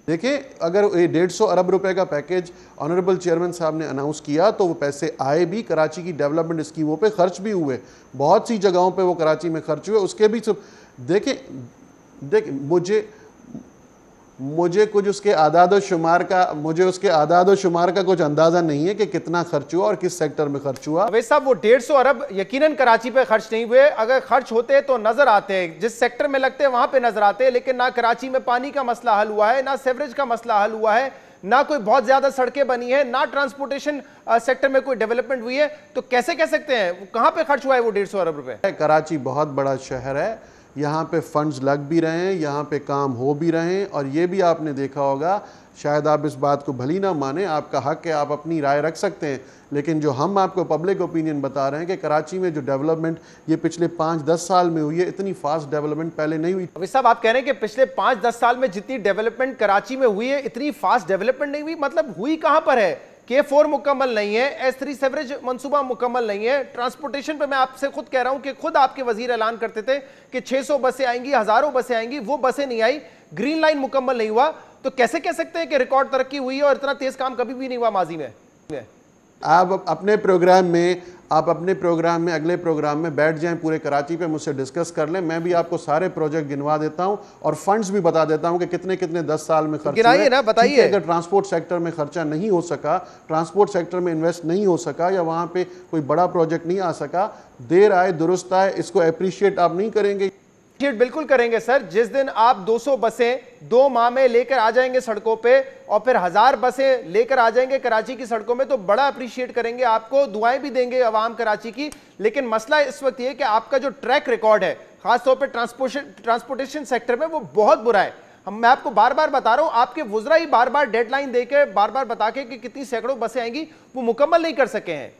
देखिए, अगर ये 150 अरब रुपए का पैकेज ऑनरेबल चेयरमैन साहब ने अनाउंस किया, तो वो पैसे आए भी, कराची की डेवलपमेंट स्कीमों पे खर्च भी हुए, बहुत सी जगहों पे वो कराची में खर्च हुए, उसके भी देखिए मुझे कुछ उसके आदाद और शुमार का कुछ अंदाजा नहीं है कि कितना खर्च हुआ और किस सेक्टर में खर्च हुआ। वैसे साहब, वो 150 अरब यकीनन कराची पे खर्च नहीं हुए। अगर खर्च होते तो नजर आते, जिस सेक्टर में लगते वहां पे नजर आते, लेकिन ना कराची में पानी का मसला हल हुआ है, ना सीवरेज का मसला हल हुआ है, ना कोई बहुत ज्यादा सड़कें बनी है, ना ट्रांसपोर्टेशन सेक्टर में कोई डेवलपमेंट हुई है। तो कैसे कह सकते हैं कहां पे खर्च हुआ है वो 150 अरब रुपए? कराची बहुत बड़ा शहर है, यहाँ पे फंड्स लग भी रहे हैं, यहाँ पे काम हो भी रहे हैं, और ये भी आपने देखा होगा, शायद आप इस बात को भली ना माने, आपका हक है, आप अपनी राय रख सकते हैं, लेकिन जो हम आपको पब्लिक ओपिनियन बता रहे हैं कि कराची में जो डेवलपमेंट ये पिछले 5-10 साल में हुई है, इतनी फास्ट डेवलपमेंट पहले नहीं हुई। अभी साहब, आप कह रहे हैं कि पिछले 5-10 साल में जितनी डेवलपमेंट कराची में हुई है, इतनी फास्ट डेवलपमेंट नहीं हुई। मतलब हुई कहां पर है? K4 मुकम्मल नहीं है, S3 सेवरेज मंसूबा मुकम्मल नहीं है, ट्रांसपोर्टेशन पे मैं आपसे खुद कह रहा हूं कि खुद आपके वजीर ऐलान करते थे कि 600 बसें आएंगी, हजारों बसें आएंगी, वो बसें नहीं आई, ग्रीन लाइन मुकम्मल नहीं हुआ। तो कैसे कह सकते हैं कि रिकॉर्ड तरक्की हुई है और इतना तेज काम कभी भी नहीं हुआ माजी में? आप अपने प्रोग्राम में अगले प्रोग्राम में बैठ जाएं, पूरे कराची पे मुझसे डिस्कस कर लें। मैं भी आपको सारे प्रोजेक्ट गिनवा देता हूं और फंड्स भी बता देता हूं कि कितने कितने 10 साल में खर्च हुए। ना बताइए, अगर ट्रांसपोर्ट सेक्टर में खर्चा नहीं हो सका, ट्रांसपोर्ट सेक्टर में इन्वेस्ट नहीं हो सका, या वहां पे कोई बड़ा प्रोजेक्ट नहीं आ सका, देर आए दुरुस्त आए, इसको अप्रिशिएट आप नहीं करेंगे? बिल्कुल करेंगे सर। जिस दिन आप 200 बसें 2 माह में लेकर आ जाएंगे सड़कों पे और फिर 1000 बसें लेकर आ जाएंगे कराची की सड़कों में, तो बड़ा अप्रिशिएट करेंगे, आपको दुआएं भी देंगे अवाम कराची की। लेकिन मसला इस वक्त ये कि आपका जो ट्रैक रिकॉर्ड है खासतौर पे ट्रांसपोर्टेशन सेक्टर में, वो बहुत बुरा है। मैं आपको बार बार बता रहा हूं, आपके वुज़रा ही बार बार डेडलाइन देके बार बार बता के कि कितनी सैकड़ों बसें आएंगी, वो मुकम्मल नहीं कर सके हैं।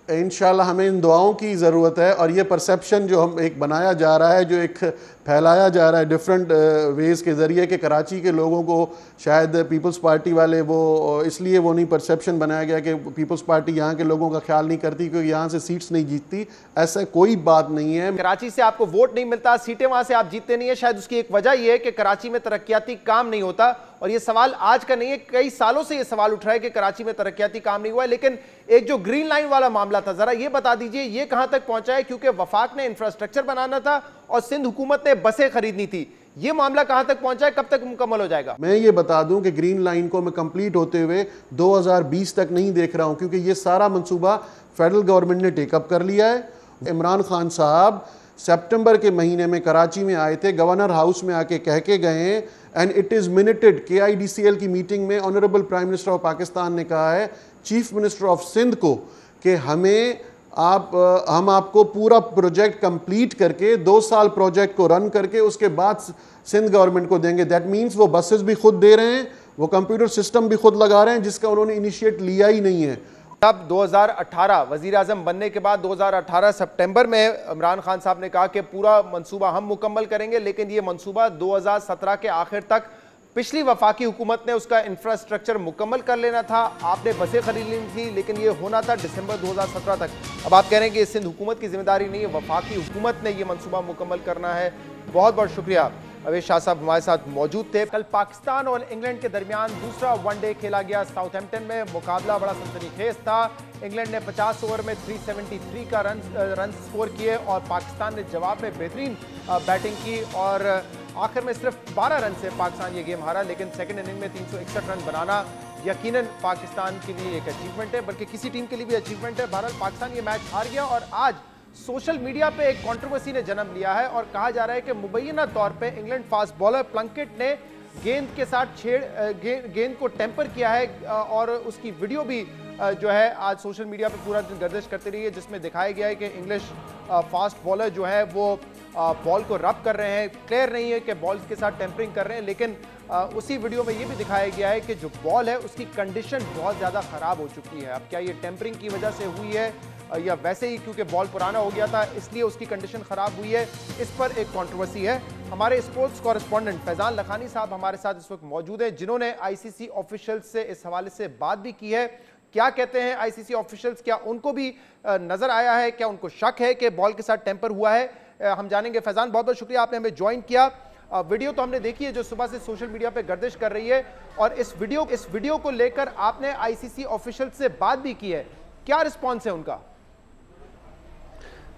इंशाल्लाह हमें इन दुआओं की ज़रूरत है, और ये परसेप्शन जो हम एक बनाया जा रहा है, जो एक फैलाया जा रहा है डिफरेंट वेज़ के ज़रिए कि कराची के लोगों को शायद पीपल्स पार्टी वाले वो इसलिए वो नहीं परसेप्शन बनाया गया कि पीपल्स पार्टी यहाँ के लोगों का ख्याल नहीं करती क्योंकि यहाँ से सीट्स नहीं जीतती। ऐसा कोई बात नहीं है। कराची से आपको वोट नहीं मिलता, सीटें वहां से आप जीतते नहीं है, शायद उसकी एक वजह यह है कि कराची में तरक्याती काम नहीं होता। और ये सवाल आज का नहीं है, कई सालों से ये सवाल उठ रहा है कि कराची में तरक्याती काम नहीं हुआ है। लेकिन एक जो ग्रीन लाइन वाला मामला था, जरा ये बता दीजिए ये कहां तक पहुंचा है? क्योंकि वफाक ने इंफ्रास्ट्रक्चर बनाना था और सिंध हुकूमत ने बसें खरीदनी थी। ये मामला कहां तक पहुंचा है, कब तक मुकम्मल हो जाएगा? मैं ये बता दूं कि ग्रीन लाइन को मैं कंप्लीट होते हुए 2020 तक नहीं देख रहा हूं, क्योंकि ये सारा मंसूबा फेडरल गवर्नमेंट ने टेकअप कर लिया है। इमरान खान साहब सितंबर के महीने में कराची में आए थे, गवर्नर हाउस में आके कह के गए, एंड इट इज़ मिनटेड। KIDCL की मीटिंग में honourable prime minister of Pakistan ने कहा है चीफ मिनिस्टर ऑफ सिंध को कि हम आपको पूरा प्रोजेक्ट कंप्लीट करके 2 साल प्रोजेक्ट को रन करके उसके बाद सिंध गवर्नमेंट को देंगे। दैट मीन्स वो बसेस भी खुद दे रहे हैं, वो कंप्यूटर सिस्टम भी खुद लगा रहे हैं, जिसका उन्होंने इनिशिएट लिया ही नहीं है। तब 2018 वजीर आजम बनने के बाद 2018 सितंबर में इमरान खान साहब ने कहा कि पूरा मंसूबा हम मुकम्मल करेंगे, लेकिन ये मंसूबा 2017 के आखिर तक पिछली वफाकी हुकूमत ने उसका इंफ्रास्ट्रक्चर मुकम्मल कर लेना था। आपने बसें खरीद ली थी, लेकिन ये होना था दिसंबर 2017 तक। अब आप कह रहे हैं कि सिंध हुकूमत की जिम्मेदारी नहीं है, वफाकी हुकूमत ने ये मंसूबा मुकम्मल करना है। बहुत बहुत शुक्रिया। अवेश शाह साहब हमारे साथ मौजूद थे। कल पाकिस्तान और इंग्लैंड के दरमियान दूसरा वनडे खेला गया साउथहैम्पटन में। मुकाबला बड़ा सनसनीखेज था। इंग्लैंड ने 50 ओवर में 373 का रन स्कोर किए और पाकिस्तान ने जवाब में बेहतरीन बैटिंग की और आखिर में सिर्फ 12 रन से पाकिस्तान ये गेम हारा। लेकिन सेकंड इनिंग में 361 रन बनाना यकीनन पाकिस्तान के लिए एक अचीवमेंट है, बल्कि किसी टीम के लिए भी अचीवमेंट है। बहरहाल पाकिस्तान ये मैच हार गया और आज सोशल मीडिया पे एक कंट्रोवर्सी ने जन्म लिया है और कहा जा रहा है कि मुबैना तौर पे इंग्लैंड फास्ट बॉलर प्लंकेट ने गेंद के साथ गेंद को टेम्पर किया है और उसकी वीडियो भी जो है आज सोशल मीडिया पे पूरा दिन गर्दिश करती रही है, जिसमें दिखाया गया है कि इंग्लिश फास्ट बॉलर जो है वो बॉल को रब कर रहे हैं। क्लियर नहीं है कि बॉल के साथ टेम्परिंग कर रहे हैं, लेकिन उसी वीडियो में ये भी दिखाया गया है कि जो बॉल है उसकी कंडीशन बहुत ज़्यादा ख़राब हो चुकी है। अब क्या ये टेम्परिंग की वजह से हुई है या वैसे ही क्योंकि बॉल पुराना हो गया था इसलिए उसकी कंडीशन ख़राब हुई है, इस पर एक कंट्रोवर्सी है। हमारे स्पोर्ट्स कॉरेस्पॉन्डेंट फैजान लखानी साहब हमारे साथ इस वक्त मौजूद हैं, जिन्होंने ICC ऑफिशियल्स से इस हवाले से बात भी की है। क्या कहते हैं ICC ऑफिशियल्स, क्या उनको भी नज़र आया है, क्या उनको शक है कि बॉल के साथ टेम्पर हुआ है? हम जानेंगे। फैजान बहुत बहुत शुक्रिया, आपने हमें ज्वाइन किया। वीडियो तो हमने देखी है जो सुबह से सोशल मीडिया पे गर्दिश कर रही है और इस वीडियो को लेकर आपने ICC ऑफिशियल से बात भी की है, क्या रिस्पॉन्स है उनका?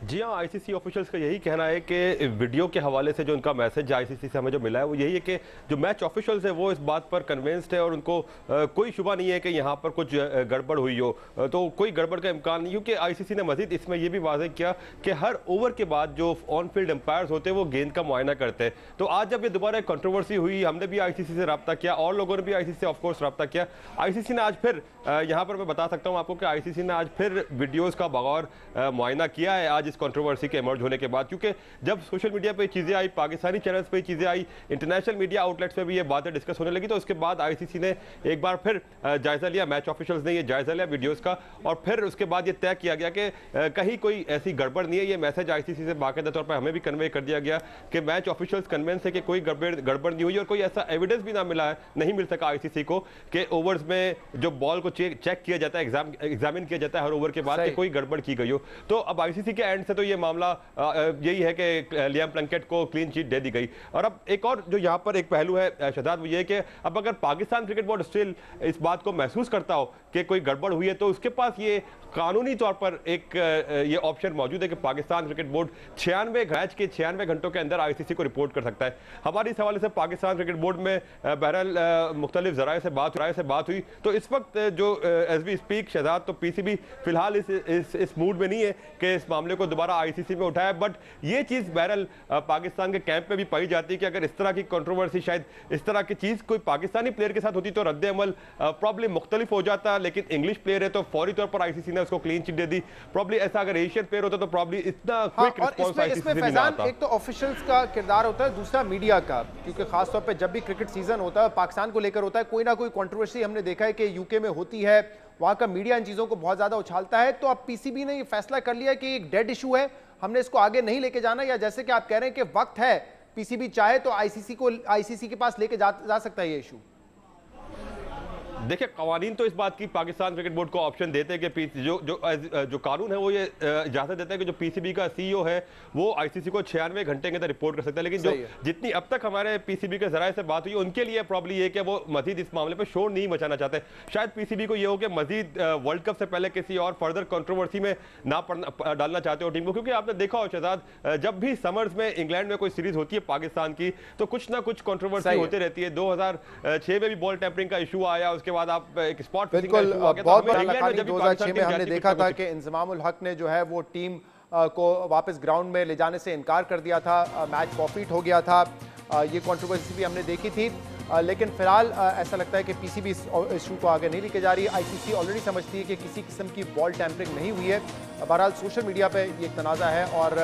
जी हाँ, ICC ऑफिशियल्स का यही कहना है कि वीडियो के हवाले से जो उनका मैसेज ICC से हमें जो मिला है वो यही है कि जो मैच ऑफिशियल्स है वो इस बात पर कन्विंस्ड है और उनको कोई शुबा नहीं है कि यहाँ पर कुछ गड़बड़ हुई हो, तो कोई गड़बड़ का इम्कान नहीं, क्योंकि ICC ने मजीद इसमें यह भी वाज़ेह किया कि हर ओवर के बाद जो ऑन फील्ड एम्पायर्स होते हैं वो गेंद का मुआयना करते हैं। तो आज जब ये दोबारा एक कंट्रोवर्सी हुई, हमने भी ICC से रब्ता किया और लोगों ने भी ICC से ऑफकोर्स रब्ता किया। ICC ने आज फिर यहाँ पर मैं बता सकता हूँ आपको कि ICC ने आज फिर वीडियोज़ का बगौर मुआयना किया है आज इस कंट्रोवर्सी के इमर्ज होने के बाद, क्योंकि जब सोशल मीडिया पे चीज़ें आई, पाकिस्तानी चैनल्स पे चीज़ें आई, इंटरनेशनल मीडिया आउटलेट्स पे भी ये बातें डिस्कस होने लगी, तो उसके बाद ICC ने एक बार फिर जायज़ा लिया, मैच ऑफिशियल्स ने ये जायज़ा लिया वीडियोज़ का और फिर उसके बाद ये तय किया गया कि कहीं कोई ऐसी गड़बड़ नहीं है। ये मैसेज ICC से बाकायदा तौर पर हमें भी कन्वे कर दिया गया कि मैच ऑफिशियल्स कन्विंस है कि कोई गड़बड़ नहीं हुई और कोई ऐसा एविडेंस भी ना मिला है, नहीं मिल सका ICC को कि ओवर्स में जो बॉल को चेक किया जाता है, एग्जामिन किया जाता है हर ओवर के बाद कि कोई गड़बड़ की गई हो। तो अब ICC के एंड एंड से तो ये मामला यही है कि लियाम प्लंकेट को क्लीन चिट दे दी गई। और अब एक और जो यहाँ पर एक पहलू है शहजाद, वो ये है कि अब अगर पाकिस्तान क्रिकेट बोर्ड स्टिल इस बात को महसूस करता हो कि कोई गड़बड़ हुई है, तो उसके पास ये कानूनी तौर पर एक ये ऑप्शन मौजूद है कि पाकिस्तान क्रिकेट बोर्ड 96 घंटों के अंदर आईसीसी को रिपोर्ट कर सकता है। हमारी इस हवाले से पाकिस्तान क्रिकेट बोर्ड में बहरहाल मुख्तलिफ जराए से बात हुई, तो इस वक्त जो एज वी स्पीक शहजाद, तो पीसीबी फिलहाल इस मूड में नहीं है कि इस मामले को दोबारा आईसीसी में उठाए। बट ये चीज़ बहरहाल पाकिस्तान के कैंप में भी पाई जाती है कि अगर इस तरह की कंट्रोवर्सी, शायद इस तरह की चीज़ कोई पाकिस्तानी प्लेयर के साथ होती तो रद्द अमल प्रॉब्लम मुख्तलिफ हो जाता, लेकिन इंग्लिश प्लेयर है तो फौरी तौर पर आईसीसी ने उसको क्लीन चिट दे दी। प्रॉब्ली ऐसा अगर एशियन प्लेयर होता तो प्रॉब्ली इतना क्विक रिस्पांस आईसीसी से भी ना आता। एक तो ऑफिशियल्स का किरदार होता है, दूसरा मीडिया का, क्योंकि खासतौर पे जब भी क्रिकेट सीजन होता है पाकिस्तान को लेकर होता है, कोई ना कोई कंट्रोवर्सी हमने देखा है कि यूके में होती है, वहां का मीडिया इन चीजों को बहुत ज्यादा उछालता है। तो अब पीसीबी ने ये फैसला कर लिया कि एक डेड इशू है, हमने इसको आगे नहीं लेके जाना, या जैसे कि आप कह रहे हैं कि वक्त है, पीसीबी चाहे तो आईसीसी के पास लेके जा सकता है ये इशू। देखिए, कवानीन तो इस बात की पाकिस्तान क्रिकेट बोर्ड को ऑप्शन देते हैं कि जो कानून है वो ये इजाजत देता है कि जो पीसीबी का सीईओ है वो आईसीसी को 96 घंटे के अंदर रिपोर्ट कर सकता है। लेकिन जो जितनी अब तक हमारे पीसीबी के जराये से बात हुई, उनके लिए प्रॉब्लम ये कि वो मजीद इस मामले पर शोर नहीं मचाना चाहते। शायद पीसीबी को ये हो कि मजीद वर्ल्ड कप से पहले किसी और फर्दर कंट्रोवर्सी में ना डालना चाहते हो टीम को, क्योंकि आपने देखा हो शहजाद, जब भी समर्स में इंग्लैंड में कोई सीरीज होती है पाकिस्तान की, तो कुछ ना कुछ कंट्रोवर्सी होती रहती है। 2006 में भी बॉल टैंपरिंग का इशू आया, उसके बाद आप एक स्पॉट बिल्कुल बहुत बड़ा लखानी 2006 में हमने देखा था कि इंजमामुल हक ने जो है वो टीम को वापस ग्राउंड में ले जाने से इनकार कर दिया था, मैच फॉरफीट हो गया था, ये कंट्रोवर्सी भी हमने देखी थी। लेकिन फिलहाल ऐसा लगता है कि पीसीबी इस इशू को आगे नहीं लेके जा रही है। आईसीसी ऑलरेडी समझती है कि किसी किस्म की बॉल टैंपरिंग नहीं हुई है। बहरहाल सोशल मीडिया पे ये एक तनाज़ा है और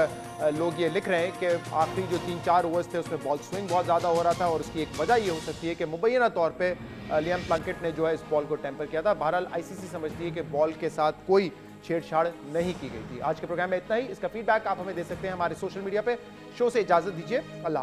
लोग ये लिख रहे हैं कि आखिरी जो 3-4 ओवर्स थे उसमें बॉल स्विंग बहुत ज़्यादा हो रहा था, और उसकी एक वजह ये हो सकती है कि मुबैना तौर पर लियाम प्लंकेट ने जो है इस बॉल को टेम्पर किया था। बहरहाल आईसीसी समझती है कि बॉल के साथ कोई छेड़छाड़ नहीं की गई थी। आज के प्रोग्राम में इतना ही। इसका फीडबैक आप हमें दे सकते हैं हमारे सोशल मीडिया पे। शो से इजाज़त दीजिए, अल्लाह।